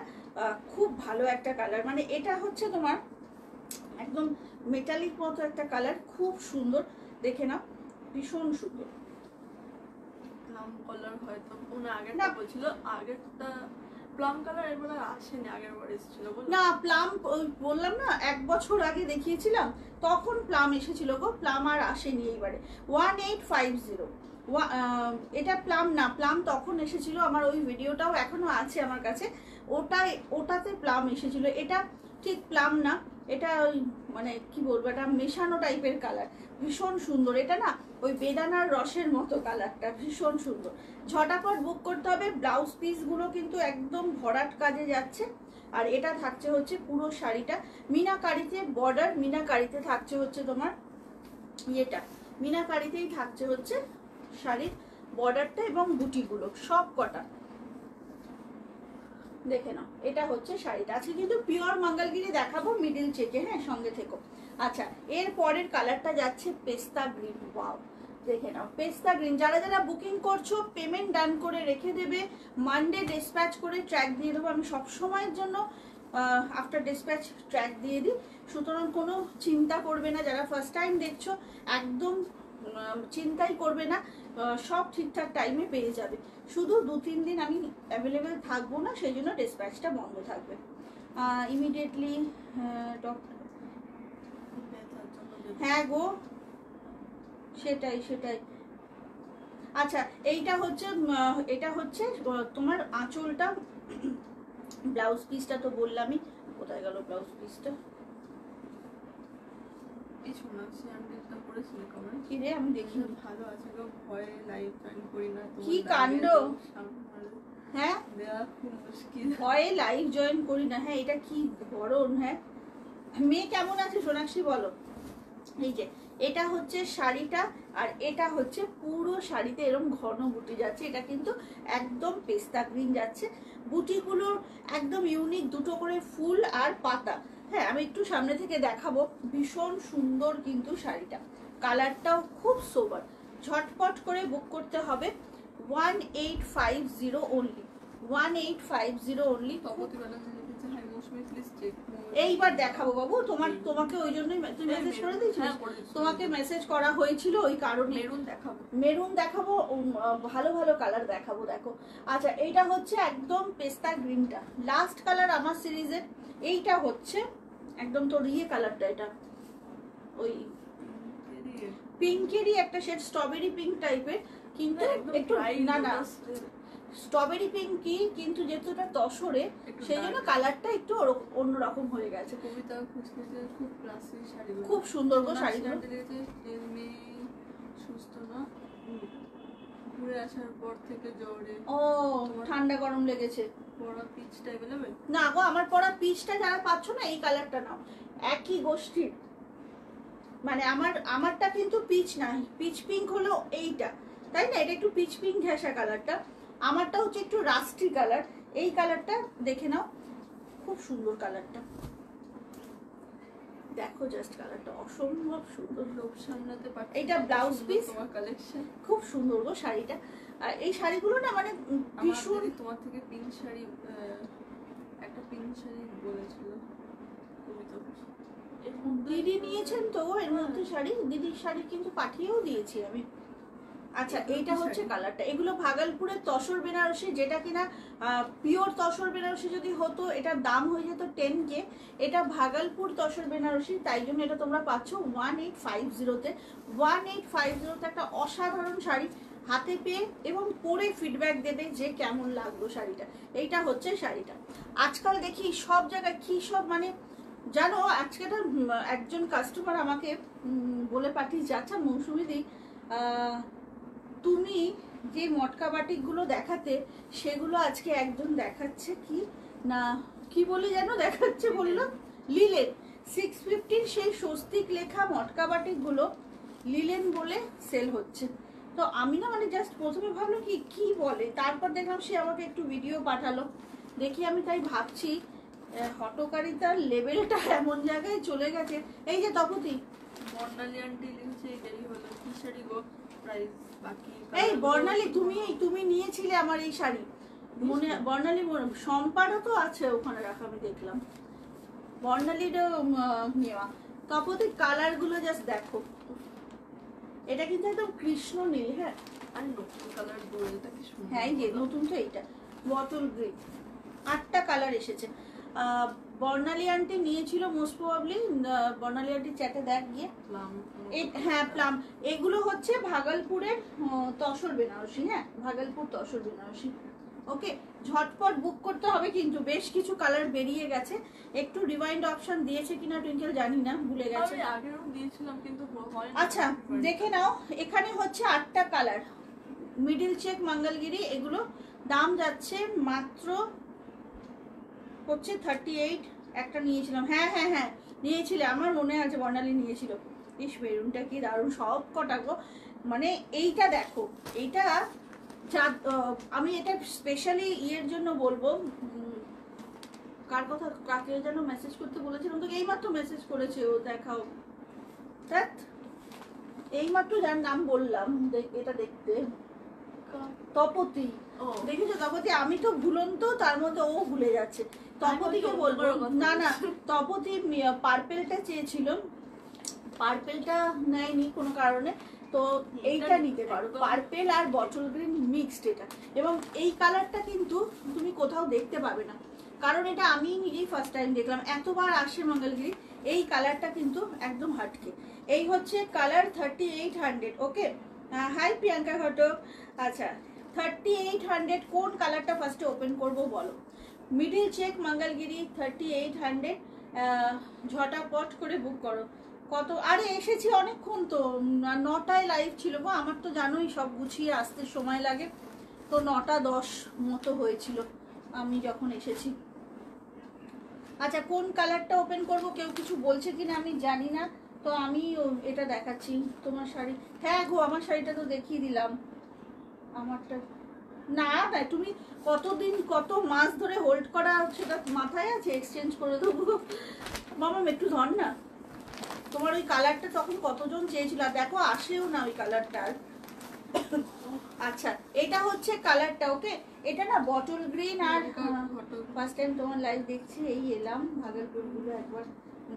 খুব ভালো একটা কালার, মানে এটা হচ্ছে তোমার একদম মেটালিক মতো একটা কালার, খুব সুন্দর, দেখে নাও, ভীষণ সুন্দর। প্লাম কালার হয়তো ওনা আগেরটা বলছিল, আগেরটা প্লাম কালার এবারে আসেনি, আগের বার এসেছিল না প্লাম, বললাম না 1 বছর আগে দেখিয়েছিলাম, তখন প্লাম এসেছিল গো, প্লাম আর আসেনি এইবারে। 1850 এটা প্লাম না, প্লাম তখন এসেছিল, আমার ওই ভিডিওটাও এখনো আছে আমার কাছে, ওটাতে প্লাম এসেছিল। এটা ঠিক প্লাম না, এটা ওই মানে কি বলবো, এটা মেশানো টাইপের কালার, ভীষণ সুন্দর। এটা না ওই বেদানার রসের মতো কালারটা, ভীষণ সুন্দর। ঝটাপট বুক করতে হবে। ব্লাউজ পিসগুলো কিন্তু একদম ভরাট কাজে যাচ্ছে, আর এটা থাকছে হচ্ছে পুরো শাড়িটা মিনাকারিতে বর্ডার, মিনাকারিতে থাকছে হচ্ছে তোমার ইয়েটা, মিনাকারিতেই থাকছে হচ্ছে শাড়ির বর্ডারটা এবং বুটিগুলো সব কটা, দেখে নাও। এটা হচ্ছে শাড়িটা, আজকে কিন্তু পিওর মঙ্গলগিরি দেখাবো মিডিল চেকে, হ্যাঁ সঙ্গে থেকো। আচ্ছা এর পরের কালারটা যাচ্ছে পেস্তা গ্রিন। ওয়াও, দেখে নাও পেস্তা গ্রিন। যারা যারা বুকিং করছো পেমেন্ট ডান করে রেখে দেবে, মানডে ডিসপ্যাচ করে ট্র্যাক দিয়ে দেবো। আমি সব সময়ের জন্য আফটার ডিসপ্যাচ ট্র্যাক দিয়ে দিই, সুতরাং কোনো চিন্তা করবে না। যারা ফার্স্ট টাইম দেখছো একদম চিন্তাই করবে না, সব ঠিকঠাক টাইমে পেয়ে যাবে। শুধু 2-3 দিন আমি অ্যাভেলেবেল থাকবো না, সেই জন্য ডিসপ্যাচটা বন্ধ থাকবে ইমিডিয়েটলি। হ্যাঁ গো সেটাই সেটাই। আচ্ছা এইটা হচ্ছে এটা হচ্ছে তোমার আঁচলটা, ব্লাউজ পিসটা তো বললামই, কোথায় গেল ব্লাউজ পিসটা, কি রে আমি দেখি। ভালো আছে গো, ভয়ে লাইভ জয়েন করি না, কি কাণ্ড, হ্যাঁ ভয়ে লাইভ জয়েন করি না। হ্যাঁ এটা কি ধরন, হ্যাঁ মেয়ে কেমন আছে সোনাক্ষী বলো। এই যে এটা হচ্ছে শাড়িটা, আর এটা হচ্ছে পুরো শাড়িতে এরকম ঘন বুটি যাচ্ছে, এটা কিন্তু একদম পেস্তা গ্রিন যাচ্ছে, বুটিগুলোর একদম ইউনিক, দুটো করে ফুল আর পাতা। হ্যাঁ আমি একটু সামনে থেকে দেখাবো, ভীষণ সুন্দর কিন্তু শাড়িটা, কালারটাও খুব সোবার। ঝটপট করে বুক করতে হবে, 1850 অনলি, 1850 অনলি। এইবার দেখাবো বাবু, তোমাকে ওই জন্যই তুমি মেসেজ করে দিয়েছিস, তোমাকে মেসেজ করা হয়েছিল ওই কারণে। মেরুন দেখাবো, ভালো ভালো কালার দেখাবো, দেখো। আচ্ছা এইটা হচ্ছে একদম পেস্তা গ্রিনটা, লাস্ট কালার আমার সিরিজের। এইটা হচ্ছে একদম তোর ইয়ে কালারটা, এটা ওই পিঙ্কেরই একটা শেড, স্ট্রবেরি পিঙ্ক টাইপের, কিন্তু একটু না না স্ট্রবেরি পিঙ্কই, কিন্তু যেহেতু এটা তসরে একটু সেই জন্য dark। কালারটা একটু অন্যরকম হয়ে গেছে। কবিতা খুঁজতে খুব ক্লাসি শাড়ি, খুব সুন্দর গো শাড়িগুলো। এমনি সুস্থ না, ঘুরে আসার পর থেকে জ্বরে। ও ঠান্ডা গরম লেগেছে। পরা পিচটা অ্যাভেলেবেল না গো, আমার পরা পিচটা যারা পাচ্ছ না এই কালারটা নাও, একই গোষ্ঠীর। মানে আমারটা কিন্তু পিচ নাই, পিচ পিঙ্ক হলো এইটা, তাই না? এটা একটু পিচ পিঙ্ক ঘেঁষা কালারটা, আমারটা হচ্ছে একটু রাস্টি কালার। এই কালারটা দেখে নাও, খুব সুন্দর কালারটা, দেখো জাস্ট কালারটা অসম্ভব সুন্দর। লোভ সামলাতে পারছি। এইটা ব্লাউজ পিস, তোমার কালেকশন খুব সুন্দর গো শাড়িটা। আর এই শাড়িগুলো না মানে ভীষণ। তোমার থেকে পিঙ্ক শাড়ি, একটা পিঙ্ক শাড়ি বলেছিল কবিতা, দিদি নিয়েছেন তো এর মধ্যে শাড়ি, দিদির শাড়ি কিন্তু পাঠিয়েও দিয়েছি আমি। আচ্ছা এইটা হচ্ছে কালারটা। এগুলো ভাগলপুরের তসর বেনারসি, যেটা কিনা পিওর তসর বেনারসি যদি হতো এটার দাম হয়ে যেত 10K। এটা ভাগলপুর তসর বেনারসি, তাই জন্য এটা তোমরা পাচ্ছ 1850-তে। 1850-তে একটা অসাধারণ শাড়ি হাতে পেয়ে এবং পরে ফিডব্যাক দেবে যে কেমন লাগলো শাড়িটা। এইটা হচ্ছে শাড়িটা। আজকাল দেখি সব জায়গায় কি সব মানে জানো, আজকে একজন কাস্টমার আমাকে বলে পাঠিয়েছে, আচ্ছা মৌসুমীদি তুমি যে মটকা বাটিকগুলো দেখাতে সেগুলো আজকে একজন দেখাচ্ছে কি না কি বলে যেন দেখাচ্ছে বললো, লিলেন 650 সেই স্বস্তিক লেখা মটকা বাটিকগুলো লিলেন বলে সেল হচ্ছে। তো আমি না মানে জাস্ট প্রথমে ভাবলাম কি বলে, তারপর দেখলাম সে আমাকে একটু ভিডিও পাঠালো, দেখি আমি তাই ভাবছি হটকারিতার লেভেলটা এমন জায়গায় চলে গেছে। এই যে তপতি বর্ণালী আন্টি লিখছে এটাই হলো কি শাড়ি গো, প্রাইস বাকি। এই বর্ণালী তুমি নিয়েছিলে আমার এই শাড়ি, মনে বর্ণালী সম্পারও তো আছে ওখানে রাখা, আমি দেখলাম বর্ণালীরও নেওয়া। তপতি কালার গুলো জাস্ট দেখো, এটা কিন্তু একদম কৃষ্ণ নীল। হ্যাঁ আর নতুন কালার বলতে কি সুন্দর। হ্যাঁ এই যে নতুন তো এইটা বটল গ্রিন, 8টা কালার এসেছে। বর্ণালী আন্টি নিয়েছিল মোস্ট প্রবাবলি, বর্ণালী আন্টি চ্যাটে দেখ গিয়ে। হ্যাঁ প্লাম, এগুলো হচ্ছে ভাগলপুরের তসর বেনারসি। হ্যাঁ ভাগলপুর তসর বেনারসি। ওকে ঝটপট বুক করতে হবে, কিন্তু বেশ কিছু কালার বেরিয়ে গেছে। একটু রিমাইন্ড অপশন দিয়েছে কিনা টুইঙ্কেল জানি না, ভুলে গেছে। আমি আগেও দিয়েছিলাম কিন্তু হয়নি। আচ্ছা দেখে নাও, এখানে হচ্ছে 8টা কালার, মিডিল চেক মঙ্গলগিরি, এগুলো দাম যাচ্ছে মাত্র হচ্ছে 38। একটা নিয়েছিলাম, হ্যাঁ হ্যাঁ হ্যাঁ নিয়েছিলে, আমার মনে আছে বর্ণালী নিয়েছিল। ইস মেরুনটা কি দারুণ, সব কটা গো। মানে এইটা দেখো, এইটা আমি এটা স্পেশালি ইয়ের জন্য বলবো, কার কথা কাকে যেন মেসেজ করতে বলেছিলাম তোকে, এইমাত্র মেসেজ করেছে ও, দেখাও দেখ, এইমাত্র যার নাম বললাম এটা দেখতে, তপতি। দেখেছো তপতি, আমি তো ভুলন্ত, তার মধ্যে ও ভুলে যাচ্ছে। তপতিকে বলবো না না, তপতি পার্পেলটা চেয়েছিল, পার্পেলটা নেয়নি কোনো কারণে, তো এইটা নিতে পারো, পার্পেল আর বটল গ্রিন মিক্সড এটা। এবং এই কালারটা কিন্তু তুমি কোথাও দেখতে পাবে না, কারণ এটা আমি নিজেই ফার্স্ট টাইম দেখলাম, এতবার আসে মঙ্গলগিরি, এই কালারটা কিন্তু একদম হাটকে। এই হচ্ছে কালার 3800। ওকে হাই প্রিয়াঙ্কা ঘটক। আচ্ছা 3800, কোন কালারটা ফার্স্টে ওপেন করব বলো? মিডিল চেক মঙ্গলগিরি 3800, ঝটাপট করে বুক করো। কত আরে এসেছি অনেকক্ষণ তো, 9টায় লাইভ ছিল গো, আমার তো জানোই সব গুছিয়ে আসতে সময় লাগে, তো 9:10 মতো হয়েছিল আমি যখন এসেছি। আচ্ছা কোন কালারটা ওপেন করব কেউ কিছু বলছে কিনা আমি জানি না, তো আমি এটা দেখাচ্ছি তোমার শাড়ি। হ্যাঁ গো আমার শাড়িটা তো দেখিয়ে দিলাম, আমারটা না না, তুমি কতদিন কত মাস ধরে হোল্ড করা সেটা মাথায় আছে, এক্সচেঞ্জ করে দেবো। মামা একটু ধর না, তোমার ওই কালারটা তখন কতজন চেয়েছিল, আর দেখো আসেও না ওই কালারটা। আচ্ছা এটা হচ্ছে কালারটা। ওকে এটা না বটল গ্রিন, আর ফার্স্ট টাইম তোমার লাইভ দেখছি, এই এলাম। ভাগলপুরগুলো একবার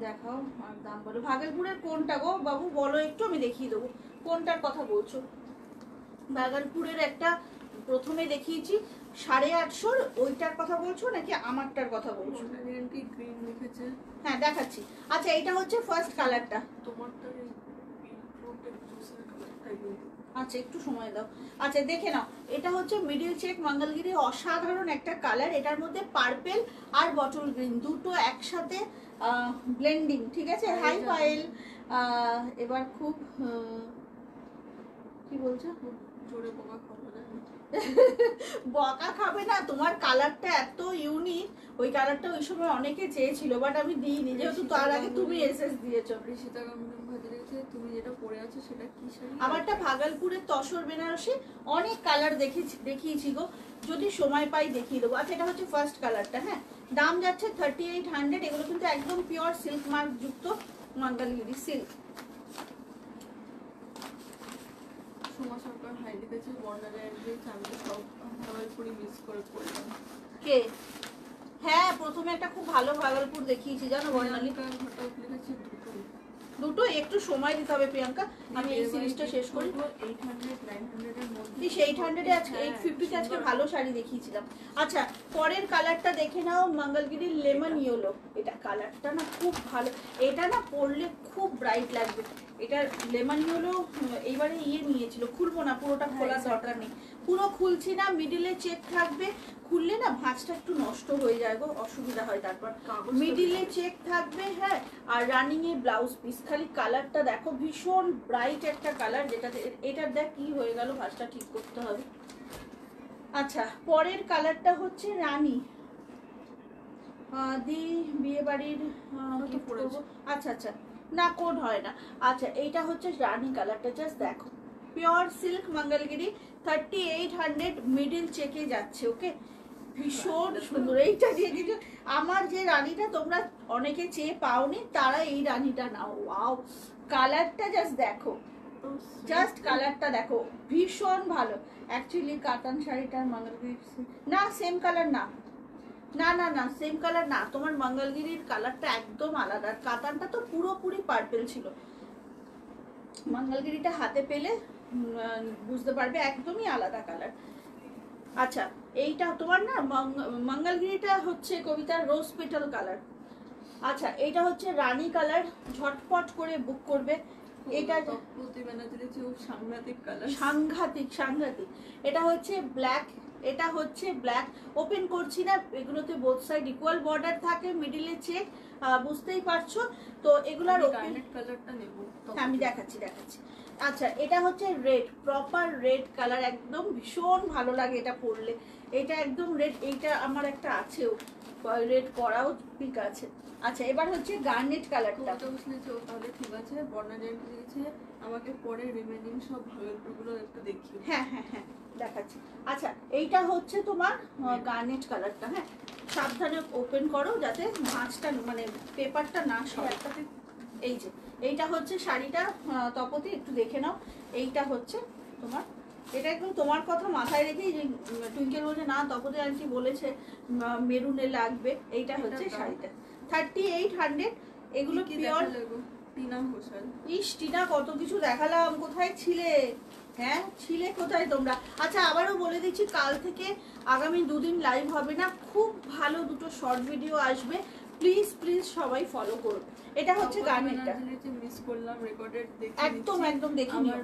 দেখাও আর দাম বলো। ভাগলপুরের কোনটা গো বাবু বলো একটু, আমি দেখিয়ে দেবো কোনটার কথা বলছো। ভাগলপুরের একটা প্রথমে দেখিয়েছি 850, ওইটার কথা বলছো নাকি আমারটার কথা বলছো? গ্রিন লিখেছে, হ্যাঁ দেখাচ্ছি। আচ্ছা এটা হচ্ছে ফার্স্ট কালারটা, তোমারটা আচ্ছা একটু সময় দাও। আচ্ছা দেখে নাও, এটা হচ্ছে মিডিল চেক মঙ্গলগিরি, অসাধারণ একটা কালার। এটার মধ্যে পার্পেল আর বটল গ্রিন দুটো একসাথে ব্লেন্ডিং, ঠিক আছে। হাই পায়েল, এবার খুব কি বলছো, জোরে বোকা খাবো না। বকা খাবে না, তোমার কালারটা এত ইউনিক, ওই কালারটা ওই সময় অনেকে চেয়েছিল বাট আমি দিইনি, যেহেতু তার আগে তুমি এসএস দিয়েছো। ঋষিতা গাঙ্গুলি ভাজি রেখেছে, তুমি যেটা পরে আছো সেটা কি শাড়ি? আমারটা ভাগলপুরের তসর বেনারসি, অনেক কালার দেখিয়েছি গো, যদি সময় পাই দেখিয়ে দেবো। আচ্ছা এটা হচ্ছে ফার্স্ট কালারটা, হ্যাঁ দাম যাচ্ছে 3800। এগুলো কিন্তু একদম পিওর সিল্ক মার্ক যুক্ত মঙ্গলগিরি সিল্ক। সোমা সরকার হাই লিখেছে, বর্ণালের আমি সব ভাগলপুরি মিস করে পড়লাম। কে? হ্যাঁ প্রথমে একটা খুব ভালো ভাগলপুর দেখিয়েছি জানো বর্ণালী। ঘটক লিখেছে দুটো, একটু সময় দিতে হবে প্রিয়াঙ্কা, আমি এই সিরিজটা শেষ করি। 800-900 এর মধ্যে। 800 এ আজকে 850 আজকে ভালো শাড়ি দেখিয়েছিলাম। আচ্ছা পরের কালারটা দেখে নাও, মঙ্গলগিরির লেমন ইয়েলো। এটা কালারটা না খুব ভালো, এটা না পরলে খুব ব্রাইট লাগবে। এটা লেমন ইয়েলো এইবারে নিয়েছিল, খুলবো না, পুরোটা খোলার দরকার নেই, পুরো খুলছি না। মিডিলে চেক থাকবে, খুললে না ভাঁজটা একটু নষ্ট হয়ে যায় গো, অসুবিধা হয় তারপর। মিডিলে চেক থাকবে, হ্যাঁ, আর রানিং এ ব্লাউজ পিস। খালি কালারটা দেখো, ভীষণ ব্রাইট একটা কালার, যেটাতে এটার দেখ কি হয়ে গেল, ভাঁজটা ঠিক করতে হবে। আচ্ছা পরের কালারটা হচ্ছে রানী দি বিয়ে বাড়ির গিফট করবো। আচ্ছা আচ্ছা না কোড হয় না। আচ্ছা এইটা হচ্ছে রানী কালারটা, জাস্ট দেখো, পিওর সিল্ক মঙ্গলগিরি, 3800 মিডিল চেকে যাচ্ছে। ওকে ভীষণ সুন্দর। এইটা দিয়ে কিছু, আমার যে রানীটা তোমরা অনেকে চেয়ে পাওনি, তারা এই রানীটা নাও। ওয়াও কালারটা জাস্ট দেখো, জাস্ট কালারটা দেখো, ভীষণ ভালো। অ্যাকচুয়ালি কাতান শাড়িটার মঙ্গলগিরি না সেম কালার না, না না না সেম কালার না, তোমার মঙ্গলগিরির কালারটা একদম আলাদা। কাতানটা তো পুরোপুরি পার্পেল ছিল, মঙ্গলগিরিটা হাতে পেলে বুঝতে পারবে একদমই আলাদা কালার। আচ্ছা এইটা তোমার না মঙ্গলগিরিটা হচ্ছে কবিতার রোজ পেটাল কালার। আচ্ছা এইটা হচ্ছে রানী কালার, ঝটপট করে বুক করবে। এটা সাংঘাতিক কালার, সাংঘাতিক সাংঘাতিক। এটা হচ্ছে ব্ল্যাক, এটা হচ্ছে ব্ল্যাক, ওপেন করছি না, এগুলোতে বোথ সাইড ইকুয়াল বর্ডার থাকে, মিডিলে চেক, বুঝতেই পারছো তো। এগুলার কালারটা নেব, আমি দেখাচ্ছি। আচ্ছা এটা হচ্ছে রেড, প্রপার রেড কালার, একদম ভীষণ ভালো লাগে এটা পরলে। এটা একদম রেড, এইটা আমার একটা আছেও রেড পরাও পিক আছে। আচ্ছা এবার হচ্ছে গার্নেট কালারটা। তাহলে ঠিক আছে, বর্ণা দিয়েছে আমাকে পরে রিমেনিং সব ভাগলপুরগুলো একটু দেখি। হ্যাঁ হ্যাঁ হ্যাঁ দেখাচ্ছি। আচ্ছা এইটা হচ্ছে তোমার গার্নেট কালারটা, হ্যাঁ সাবধানে ওপেন করো যাতে ভাঁজটা মানে পেপারটা না সরে। এই যে এইটা হচ্ছে শাড়িটা, তপতি একটু দেখে নাও। এইটা হচ্ছে তোমার, এটা একদম তোমার কথা মাথায় রেখেই যে টুইঙ্কেল বলছে না তপতি আন্টি বলেছে মেরুনে লাগবে। এইটা হচ্ছে শাড়িটা 3800। এগুলো পিওর টিনা ঘোষাল। ইস টিনা কত কিছু দেখালাম, কোথায় ছিলে? হ্যাঁ ছিলে কোথায় তোমরা? আচ্ছা আবারও বলে দিচ্ছি, কাল থেকে আগামী 2 দিন লাইভ হবে না, খুব ভালো দুটো শর্ট ভিডিও আসবে, প্লিজ প্লিজ সবাই ফলো করো। এটা হচ্ছে গার্মেন্টটা, মিস করলাম রেকর্ডেড দেখি, একদম একদম দেখে নিও।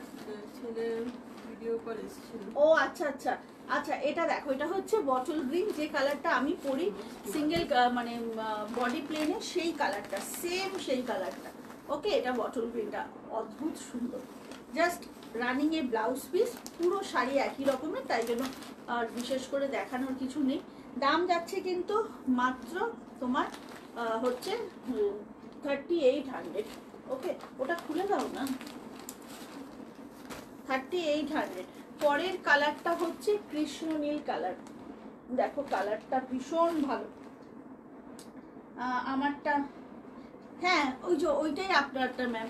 ছেলের ভিডিও কল এসেছিল। ও আচ্ছা আচ্ছা আচ্ছা এটা দেখো, এটা হচ্ছে বটল গ্রিন, যে কালারটা আমি পরি সিঙ্গেল মানে বডি প্লেনে, সেই কালারটা সেম সেই কালারটা। ওকে এটা বটল গ্রিনটা অদ্ভুত সুন্দর, জাস্ট রানিং এ ব্লাউজ পিস, পুরো শাড়ি একই রকমের, তাই জন্য আর বিশেষ করে দেখানোর কিছু নেই। দাম যাচ্ছে কিন্তু মাত্র তোমার হচ্ছে 3800। ওকে ওটা খুলে দাও না, 3800। পরের কালারটা হচ্ছে কৃষ্ণ নীল কালার, দেখো কালারটা ভীষণ ভালো। আমারটা হ্যাঁ ওই যে ওইটাই আপনারটা ম্যাম,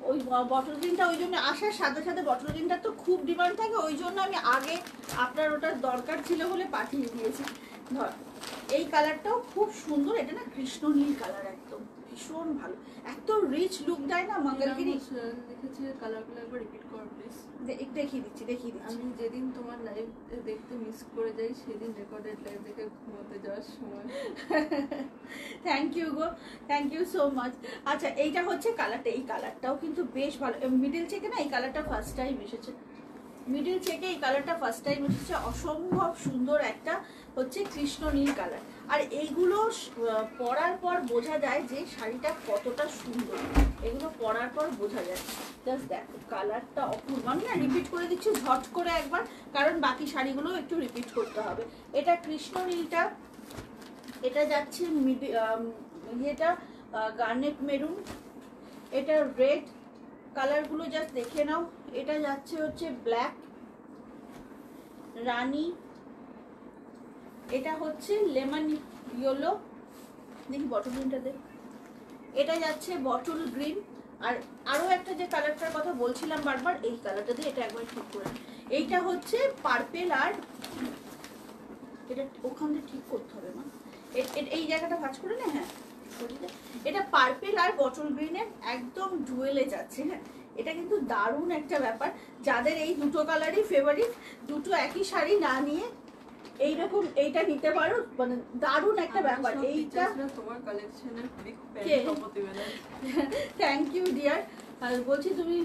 ওই বটল গ্রিনটা ওই জন্য আসার সাথে সাথে বটল গ্রিনটা তো খুব ডিমান্ড থাকে, ওই জন্য আমি আগে আপনার ওটার দরকার ছিল বলে পাঠিয়ে দিয়েছি। ধর এই কালারটাও খুব সুন্দর, এটা না কৃষ্ণ নীল কালার, একদম ভীষণ ভালো, এত রিচ লুক দেয় না মঙ্গলগিরি। দেখেছি কালারগুলো একবার রিপিট কর প্লিজ। দেখিয়ে দিচ্ছি। আমি যেদিন তোমার লাইভ দেখতে মিস করে যাই সেদিন রেকর্ডেড লাইভ দেখে ঘুমোতে যাওয়ার সময়। থ্যাংক ইউ গো, থ্যাংক ইউ সো মাচ। আচ্ছা এইটা হচ্ছে কালারটা, এই কালারটাও কিন্তু বেশ ভালো। মিডিল চেকে না এই কালারটা ফার্স্ট টাইম এসেছে, মিডিল চেকে এই কালারটা ফার্স্ট টাইম এসেছে। অসম্ভব সুন্দর একটা হচ্ছে কৃষ্ণ নীল কালার। আর এইগুলো পরার পর বোঝা যায় যে শাড়িটা কতটা সুন্দর, এগুলো পরার পর বোঝা যায়। জাস্ট দেখো কালারটা অপূর্ব। আমি না রিপিট করে দিচ্ছি ঝট করে একবার, কারণ বাকি শাড়িগুলো একটু রিপিট করতে হবে। এটা কৃষ্ণ নীলটা, এটা যাচ্ছে ইয়েটা গার্নেট মেরুন, এটা রেড, কালারগুলো জাস্ট দেখে নাও। এটা যাচ্ছে হচ্ছে ব্ল্যাক রানী, এটা হচ্ছে লেমন ইয়েলো, দেখি বটল গ্রিনটা দেখ, এটা যাচ্ছে বটল গ্রিন। আর আরো একটা যে কালারটার কথা বলছিলাম বারবার, এই কালারটা দিয়ে এটা একবার ঠিক করে, এইটা হচ্ছে পার্পেল। আর এটা ওখান থেকে ঠিক করতে হবে না, এই জায়গাটা ভাঁজ করে না। হ্যাঁ এটা পার্পেল আর বটল গ্রিনের একদম ডুয়েলে যাচ্ছে। হ্যাঁ এটা কিন্তু দারুণ একটা ব্যাপার। যাদের এই দুটো কালারই ফেভারিট, দুটো একই শাড়ি না নিয়ে এইরকম এইটা নিতে পারো, মানে দারুণ একটা ব্যাপার। এইটা তোমার কালেকশনের থ্যাংক ইউ ডিয়ার। আর বলছি তুমি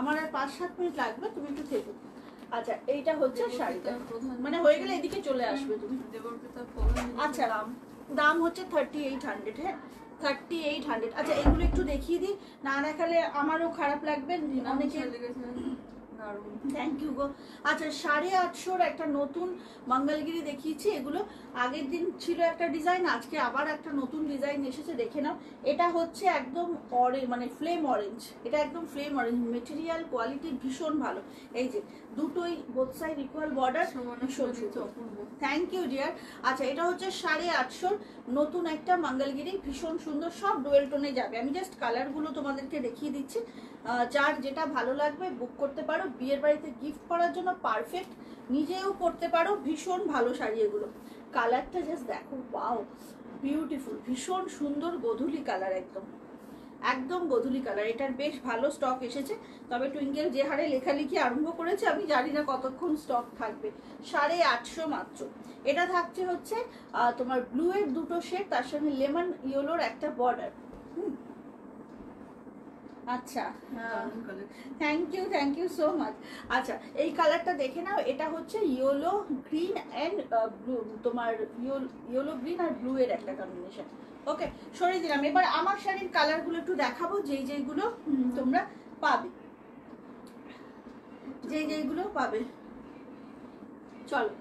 আমার আর 5-7 মিনিট লাগবে, তুমি একটু থেকো। আচ্ছা এইটা হচ্ছে শাড়িটা, মানে হয়ে গেলে এদিকে চলে আসবে তুমি। আচ্ছা দাম হচ্ছে 3800। হ্যাঁ 3800। আচ্ছা এগুলো একটু দেখিয়ে দিই, না দেখালে আমারও খারাপ লাগবে। অনেকে থ্যাংক ইউ গো। আচ্ছা 850 একটা নতুন মঙ্গলগিরি দেখিয়েছি। এগুলো আগের দিন ছিল একটা ডিজাইন, আজকে আবার একটা নতুন ডিজাইন এসেছে, দেখে নাও। এটা হচ্ছে একদম মানে ফ্লেম অরেঞ্জ, এটা একদম ফ্লেম অরেঞ্জ, মেটেরিয়াল কোয়ালিটি ভীষণ ভালো। এই যে দুটোই বোথ সাইড ইকুয়াল বর্ডার, ভীষণ সুন্দর। Thank you dear. আচ্ছা এটা হচ্ছে 850 নতুন একটা মঙ্গলগিরি, ভীষণ সুন্দর, সব ডুয়েল টোনে যাবে। আমি জাস্ট কালারগুলো তোমাদেরকে দেখিয়ে দিচ্ছি, যার যেটা ভালো লাগবে বুক করতে পারো। বিয়ের বাড়িতে গিফট করার জন্য পারফেক্ট, নিজেও পরতে পারো, ভীষণ ভালো শাড়ি এগুলো। কালারটা জাস্ট দেখো, ওয়াও বিউটিফুল, ভীষণ সুন্দর গোধূলি কালার, একদম একদম গোধূলি কালার। এটার বেশ ভালো স্টক এসেছে, তবে টুইঙ্কেল যে হারে লেখালেখি আরম্ভ করেছে আমি জানি না কতক্ষণ স্টক থাকবে। 850 মাত্র। এটা থাকছে হচ্ছে তোমার ব্লু এর দুটো শেড, তার সঙ্গে লেমন ইয়েলোর একটা বর্ডার। আচ্ছা থ্যাংক ইউ সো মাচ। আচ্ছা এই কালারটা দেখে নাও, এটা হচ্ছে ইয়েলো গ্রিন অ্যান্ড ব্লু, তোমার ইয়েলো গ্রিন আর ব্লু এর একটা কম্বিনেশন। ওকে সরিয়ে দিলাম। এবার আমার শাড়ির কালারগুলো একটু দেখাবো, যেইগুলো তোমরা পাবে, যেইগুলো পাবে। চলো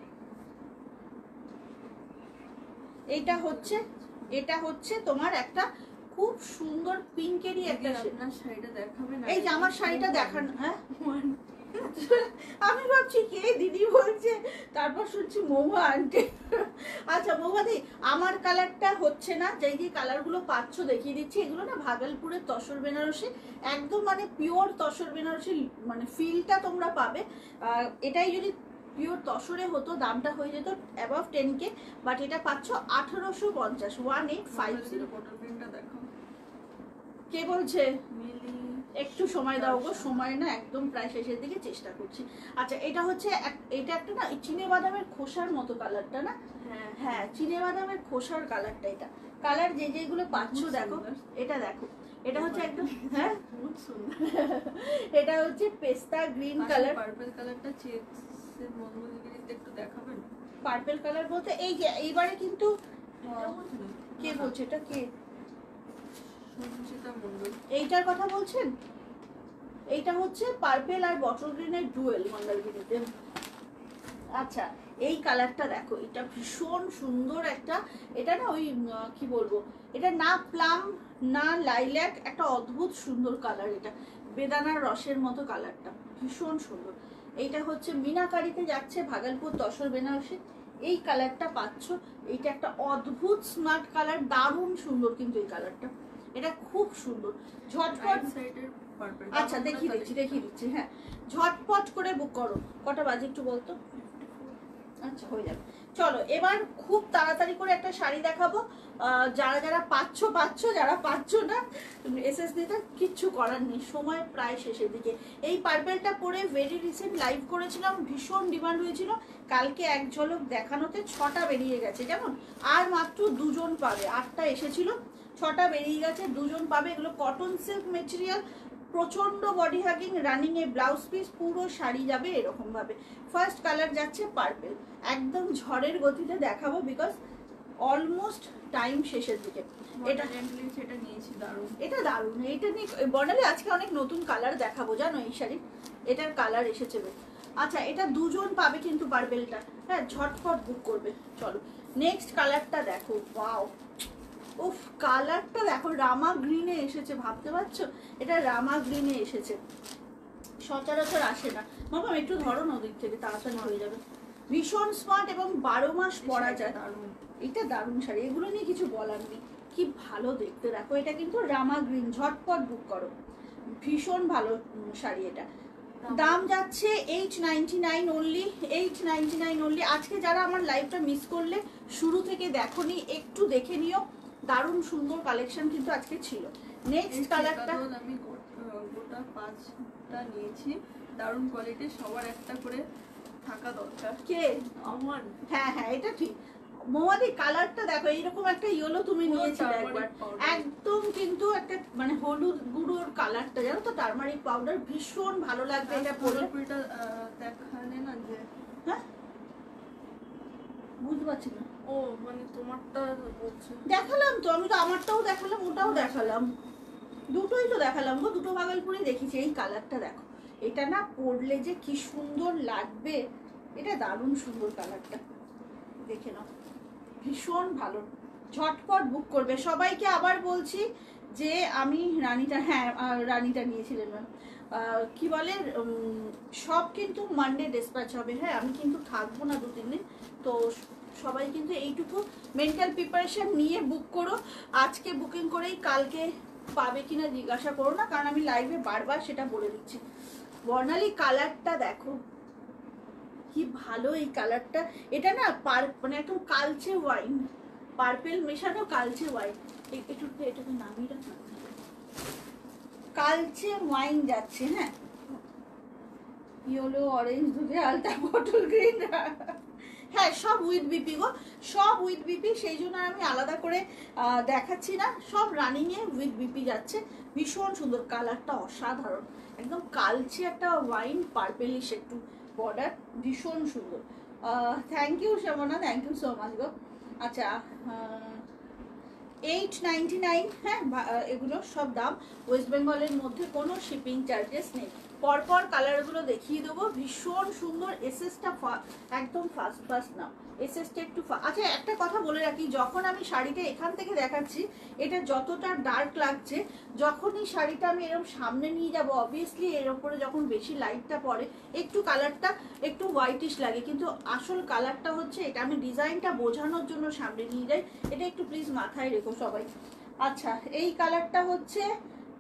এটা হচ্ছে তোমার একটা খুব সুন্দর পিঙ্কেরই একটা শাড়িটা দেখাবে না। এই যে আমার শাড়িটা দেখান। হ্যাঁ আমি ভাবছি কে দিদি বলছে, তারপর শুনছি মহুয়া আন্টি। আচ্ছা মহুয়াদি, আমার কালারটা হচ্ছে না, যে কালারগুলো পাচ্ছ দেখিয়ে দিচ্ছি, এগুলো না ভাগলপুরের তসর বেনারসি, একদম মানে পিওর তসর বেনারসি, মানে ফিলটা তোমরা পাবে। এটাই যদি পিওর তসরে হতো দামটা হয়ে যেত অ্যাবাভ 10K, বাট এটা পাচ্ছ 1850, 1850। কে বলছে? একটু সময় দাও গো, সময় না একদম প্রায় শেষের দিকে, চেষ্টা করছি। আচ্ছা এটা হচ্ছে এটা একটা না চিনে বাদামের খোসার মতো কালারটা না। হ্যাঁ চিনে বাদামের খোসার কালারটা, এটা কালার যেগুলো পাচ্ছ দেখো, এটা দেখো, এটা হচ্ছে একদম, হ্যাঁ খুব সুন্দর। এটা হচ্ছে পেস্তা গ্রিন কালার। পার্পল কালারটা চেকসের মঙ্গলগিরিতে একটু দেখাবেন। পার্পল কালার বলতে এই যে এইবারে কিন্তু কে বলছে, এটা কে? এইটার কথা বলছেন? এইটা হচ্ছে পার্পেল আর বটল গ্রিনের ডুয়েল মঙ্গলগিরিতে। আচ্ছা এই কালারটা দেখো, এটা ভীষণ সুন্দর একটা, এটা না ওই কি বলবো, এটা না প্লাম না লাইল্যাক, একটা অদ্ভুত সুন্দর কালার। এটা বেদানার রসের মতো কালারটা, ভীষণ সুন্দর। এইটা হচ্ছে মিনাকারিতে যাচ্ছে, ভাগলপুর তসর বেনারসি। এই কালারটা পাচ্ছ, এইটা একটা অদ্ভুত স্মার্ট কালার, দারুণ সুন্দর কিন্তু এই কালারটা, এটা খুব সুন্দর। ঝটপট, আচ্ছা দেখিয়ে দিচ্ছি। হ্যাঁ ঝটপট করে বুক করো। কটা বাজে একটু বলতো? আচ্ছা হয়ে যাবে। চলো এবার খুব তাড়াতাড়ি করে একটা শাড়ি দেখাবো। যারা যারা পাচ্ছ, যারা পাচ্ছ না এসএসডিটা কিচ্ছু করার নেই, সময় প্রায় শেষের দিকে। এই পার্পেলটা পরে ভেরি রিসেন্ট লাইভ করেছিলাম, ভীষণ ডিমান্ড হয়েছিল। কালকে এক ঝলক দেখানোতে 6টা বেরিয়ে গেছে, যেমন আর মাত্র 2জন পাবে। 8টা এসেছিল, 6টা বেরিয়ে গেছে, 2জন পাবে। এগুলো কটন সিল্ক মেটেরিয়াল, প্রচন্ড বডি হাগিং, রানিং এ ব্লাউজ পিস, পুরো শাড়ি যাবে এরকম ভাবে। ফার্স্ট কালার যাচ্ছে পার্পেল, একদম ঝড়ের গতিতে দেখাবো বিকজ অলমোস্ট টাইম শেষের দিকে। এটা সেটা নিয়েছি, দারুণ, এটা দারুণ। এটা নিয়ে বর্ণালী আজকে অনেক নতুন কালার দেখাবো জানো এই শাড়ি, এটার কালার এসেছে। আচ্ছা এটা 2জন পাবে কিন্তু পার্পেলটা, হ্যাঁ ঝটপট বুক করবে। চলো নেক্সট কালারটা দেখো, ওয়াও উফ কালারটা দেখো, রামা গ্রিনে এসেছে, ভাবতে পারছো এটা রামা গ্রিনে এসেছে, সচরাচর আসে না। বাবা একটু ধরো না ওদিক থেকে, তাড়াতাড়ি হয়ে যাবে। ভীষণ স্মার্ট এবং 12 মাস পরা যায়। দারুণ, এটা দারুণ শাড়ি, এগুলো নিয়ে কিছু বলার নেই, কি ভালো দেখতে দেখো। এটা কিন্তু রামা গ্রিন, ঝটপট বুক করো, ভীষণ ভালো শাড়ি। এটা দাম যাচ্ছে 899 অনলি, 899 অনলি। আজকে যারা আমার লাইভটা মিস করলে, শুরু থেকে দেখোনি, একটু দেখে নিও, দারুণ সুন্দর কালেকশন কিন্তু আজকে ছিল। নেক্সট কালারটা আমি গোটা 5টা নিয়েছি, দারুণ কোয়ালিটি, সবার একটা করে থাকা দরকার। কে আমার হ্যাঁ হ্যাঁ এটা ঠিক। মৌমাদি কালারটা দেখো, এইরকম একটা ইয়েলো তুমি নিয়েছিলে একবার, একদম কিন্তু একটা মানে হলুদ গুঁড়োর কালারটা, জানো তো, টারমারিক পাউডার, ভীষণ ভালো লাগবে এটা পরলে। দেখালে না যে, হ্যাঁ বুঝতে পারছি না। ও মানে তোমারটা বলছে, দেখালাম তো, আমি তো আমারটাও দেখালাম, ওটাও দেখালাম, দুটোই তো দেখালাম গো, দুটো ভাগলপুরি দেখিয়েছি। এই কালারটা দেখো, এটা না পরলে যে কি সুন্দর লাগবে, এটা দারুণ সুন্দর কালারটা, দেখে নাও, ভীষণ ভালো। ঝটপট বুক করবে। সবাইকে আবার বলছি যে আমি রানীটা, হ্যাঁ রানীটা নিয়েছিলেন ম্যাম, কি বলে সব কিন্তু মানডে ডিসপ্যাচ হবে। হ্যাঁ আমি কিন্তু থাকবো না 2-3 দিন, তো সবাই কিন্তু এইটুকু মেন্টাল প্রিপারেশন নিয়ে বুক করো। আজকে বুকিং করেই কালকে পাবে কিনা জিজ্ঞাসা করো না, কারণ আমি লাইভে বারবার সেটা বলে দিচ্ছি। বর্ণালী কালারটা দেখো কি ভালো, এই কালারটা, এটা না মানে একদম কালচে ওয়াইন, পার্পেল মেশানো কালচে ওয়াইন, একটু এটাকে নামিয়ে রাখ, কালচে ওয়াইন যাচ্ছে। হ্যাঁ ইয়েলো, অরেঞ্জ, দুধে আলতা, বটল গ্রিন, হ্যাঁ সব উইথ বিপি গো, সব উইথ বিপি, সেই জন্য আমি আলাদা করে দেখাচ্ছি না, সব রানিং এ উইথ বিপি যাচ্ছে। ভীষণ সুন্দর কালারটা, অসাধারণ, একদম কালচে একটা ওয়াইন পার্পেলিশ একটু বর্ডার, ভীষণ সুন্দর। Thank you Shyamna, thank you so much গো। আচ্ছা 899, হ্যাঁ এগুলো সব দাম, ওয়েস্ট বেঙ্গলের মধ্যে কোনো শিপিং চার্জেস নেই। পরপর কালারগুলো দেখিয়ে দেবো, ভীষণ সুন্দর। এসএসটা একদম ফার্স্ট নাও, এসএসটা একটু আচ্ছা একটা কথা বলে রাখি, যখন আমি শাড়িটা এখান থেকে দেখাচ্ছি, এটা যতটা ডার্ক লাগছে, যখনই শাড়িটা আমি এরকম সামনে নিয়ে যাব, অবভিয়াসলি এর ওপরে যখন বেশি লাইটটা পড়ে একটু কালারটা একটু হোয়াইটিশ লাগে, কিন্তু আসল কালারটা হচ্ছে এটা। আমি ডিজাইনটা বোঝানোর জন্য সামনে নিয়ে যাই, এটা একটু প্লিজ মাথায় রেখো সবাই। আচ্ছা এই কালারটা হচ্ছে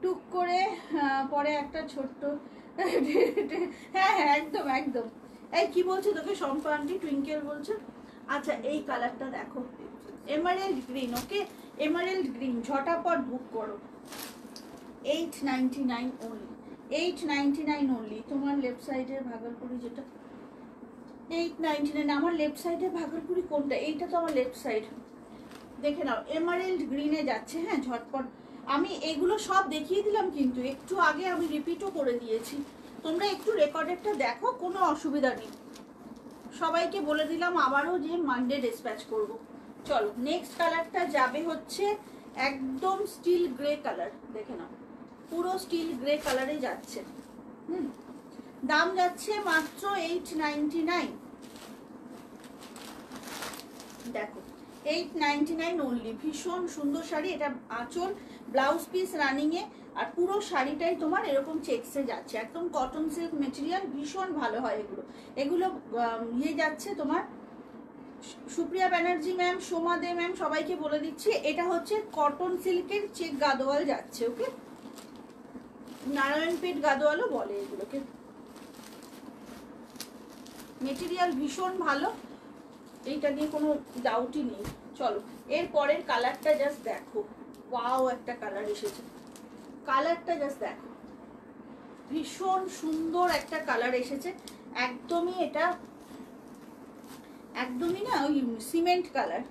টুক করে পরে একটা ছোট্ট হ্যাঁ হ্যাঁ একদম একদম। এই কি বলছে তোকে শম্পা আন্টি, টুইঙ্কেল বলছে। আচ্ছা এই কালারটা দেখো, এমারেল্ড গ্রিন, ওকে এমারেল্ড গ্রিন, ঝটাপট বুক করো। 899 অনলি, 899 অনলি। তোমার লেফট সাইডের ভাগলপুরি যেটা 899, আমার লেফট সাইডের ভাগলপুরি কোনটা? এইটা তো আমার লেফট সাইড, দেখে নাও, এমারেল্ড গ্রিনে যাচ্ছে। হ্যাঁ ঝটপট, আমি এগুলো সব দেখিয়ে দিলাম, কিন্তু একটু আগে আমি রিপিটও করে দিয়েছি, তোমরা একটু রেকর্ডেডটা দেখো, কোনো অসুবিধা নেই। সবাইকে বলে দিলাম আবারও যে মানডে ডিসপ্যাচ করব। চলো নেক্সট কালারটা যাবে হচ্ছে একদম স্টিল গ্রে কালার, দেখে নাও পুরো স্টিল গ্রে কালারে যাচ্ছে। দাম যাচ্ছে মাত্র 899, দেখো 899 অনলি। ভীষণ সুন্দর শাড়ি, এটা আঁচল, ব্লাউজ পিস রানিং এ, আর পুরো শাড়িটাই তোমার এরকম চেকসে যাচ্ছে, একদম কটন সিল্ক মেটেরিয়াল, ভীষণ ভালো হয় এগুলো। এগুলো ইয়ে যাচ্ছে তোমার সুপ্রিয়া ব্যানার্জি ম্যাম, সোমা দে ম্যাম, সবাইকে বলে দিচ্ছি, এটা হচ্ছে কটন সিল্কের চেক গাদোয়াল যাচ্ছে, ওকে নারায়ণপেট গাদোয়ালও বলে এগুলোকে। মেটেরিয়াল ভীষণ ভালো, এইটা নিয়ে কোনো ডাউটই নেই। চলো এর পরের কালারটা জাস্ট দেখো, ওয়াও একটা কালার এসেছে, কালারটা জাস্ট দেখো, ভীষণ সুন্দর একটা কালার এসেছে। একদমই এটা একদমই না ওই সিমেন্ট কালার,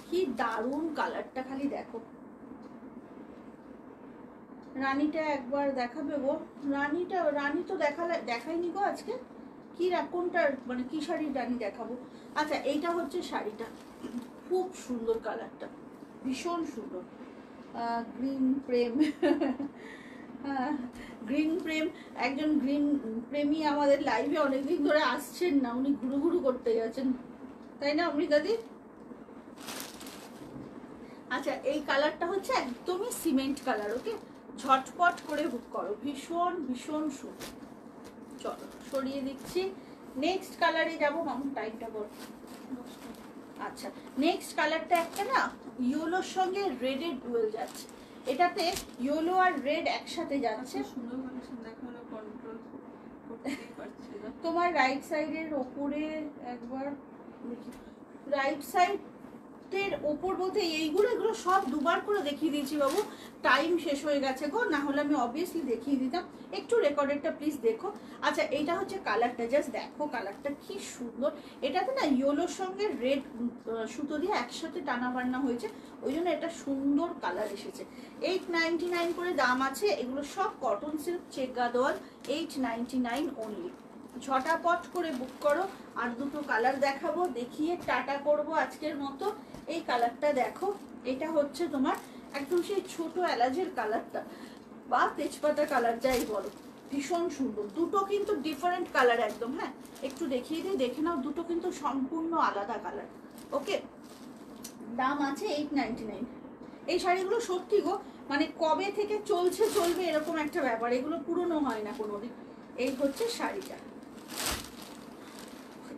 কি দারুণ কালারটা, খালি দেখো। রানীটা একবার দেখাবে গো, রানী তো দেখাইনি গো আজকে, কি কোনটার মানে কি শাড়ির রানী দেখাবো। আচ্ছা এইটা হচ্ছে শাড়িটা, খুব সুন্দর কালারটা, ভীষণ সুন্দর। গ্রিন প্রেম গ্রিন প্রেম, একজন গ্রিন প্রেমী আমাদের লাইভে অনেকদিন ধরে আসছেন না, উনি ঘুরু ঘুরু করতে গেছেন, তাই না অমৃতাদি? আচ্ছা এই কালারটা হচ্ছে একদমই সিমেন্ট কালার, ওকে, ঝটপট করে বুক করো, ভীষণ ভীষণ সুন্দর। চলো সরিয়ে দিচ্ছি, নেক্সট কালারে যাবো। মামুন টাইমটা বল। আচ্ছা নেক্সট কালারটা একটা না ইয়েলোর সঙ্গে রেডের ডুয়েল যাচ্ছে, এটাতে ইয়েলো আর রেড একসাথে যাচ্ছে। সুন্দর কালেকশন দেখানো, কন্ট্রোল করতেই পারছি না। তোমার রাইট সাইডের ওপরে একবার দেখি, রাইট সাইডের ওপর বলতে এগুলো সব দুবার করে দেখিয়ে দিয়েছি বাবু, টাইম শেষ হয়ে গেছে গো, না হলে আমি অবভিয়াসলি দেখিয়ে দিতাম। একটু রেকর্ডেডটা প্লিজ দেখো। আচ্ছা এইটা হচ্ছে কালারটা, জাস্ট দেখো কালারটা কি সুন্দর। এটাতে না ইয়েলোর সঙ্গে রেড সুতো দিয়ে একসাথে টানা বান্না হয়েছে, ওই জন্য এটা সুন্দর কালার এসেছে। 899 করে দাম আছে, এগুলো সব cotton silk check Gadwal, 899 only. ঝটাপট করে বুক করো। আর দুটো কালার দেখাবো, দেখিয়ে টাটা করব আজকের মতো। এই কালারটা দেখো, এটা হচ্ছে তোমার একদম সেই ছোট এলাচের কালারটা বা তেজপাতা কালার যাই বলো, ভীষণ সুন্দর। দুটো কিন্তু ডিফারেন্ট কালার একদম, হ্যাঁ একটু দেখিয়ে দিই, দেখে নাও, দুটো কিন্তু সম্পূর্ণ আলাদা কালার। ওকে, দাম আছে 899। এই শাড়িগুলো সত্যি গো মানে কবে থেকে চলবে এরকম একটা ব্যাপার, এগুলো পুরনো হয় না কোনোদিন। এই হচ্ছে শাড়িটা,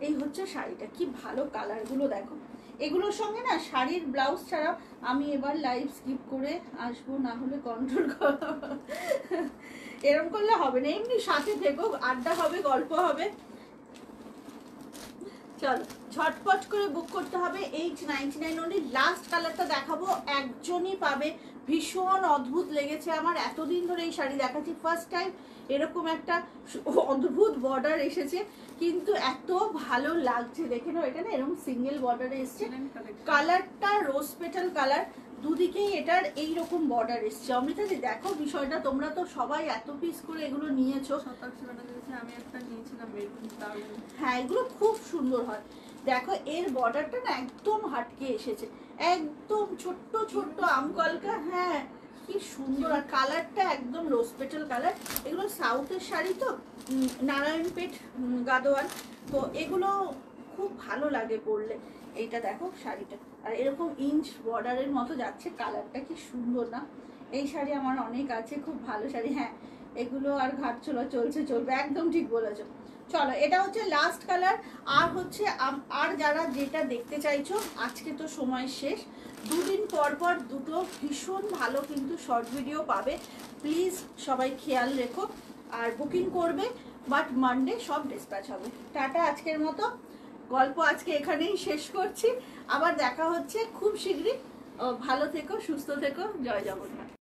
এই হচ্ছে শাড়িটা, কি ভালো কালারগুলো দেখো। এগুলোর সঙ্গে না শাড়ির ব্লাউজ ছাড়াও, আমি এবার লাইভ স্কিপ করে আসবো, না হলে কন্ট্রোল করা এরকম করলে হবে না, এমনি সাথে থেকো, আড্ডা হবে, গল্প হবে। চলো ঝটপট করে বুক করতে হবে, 899 অনলি। লাস্ট কালারটা দেখাবো, একজনই পাবে, ভীষণ অদ্ভুত লেগেছে আমার, এতদিন ধরে এই শাড়ি দেখাচ্ছি, ফার্স্ট টাইম এরকম একটা অদ্ভুত বর্ডার এসেছে, কিন্তু এত ভালো লাগছে, দেখে নাও। এটা না এরকম সিঙ্গেল বর্ডারে এসছে, কালারটা রোজ পেটাল কালার, দুদিকেই এটার এইরকম বর্ডার এসছে। অমৃতাদি দেখো বিষয়টা, তোমরা তো সবাই এত পিস করে এগুলো নিয়েছো। আমি একটা নিয়েছিলাম, হ্যাঁ এগুলো খুব সুন্দর হয়। দেখো এর বর্ডারটা না একদম হাটকে এসেছে, একদম ছোট্ট ছোট্ট আমকলকা, হ্যাঁ কি সুন্দর। আর কালারটা একদম রোজ পেটাল কালার। এগুলো সাউথের শাড়ি তো, নারায়ণপেট গাদোয়াল, তো এগুলো খুব ভালো লাগে পরলে। এইটা দেখো শাড়িটা, আর এরকম ইঞ্চ বর্ডারের মতো যাচ্ছে, কালারটা কি সুন্দর না। এই শাড়ি আমার অনেক আছে, খুব ভালো শাড়ি। হ্যাঁ এগুলো আর ঘাট চলা চলবে, একদম ঠিক বলেছো। চলো এটা হচ্ছে লাস্ট কালার। আর হচ্ছে আর যারা যেটা দেখতে চাইছো, আজকে তো সময় শেষ, দুদিন পর পর দুটো ভীষণ ভালো কিন্তু শর্ট ভিডিও পাবে, প্লিজ সবাই খেয়াল রেখো আর বুকিং করবে, বাট মানডে সব ডিসপ্যাচ হবে। টাটা আজকের মতো, গল্প আজকে এখানেই শেষ করছি, আবার দেখা হচ্ছে খুব শীঘ্রই। ভালো থেকো, সুস্থ থেকো, জয় জগন্নাথ।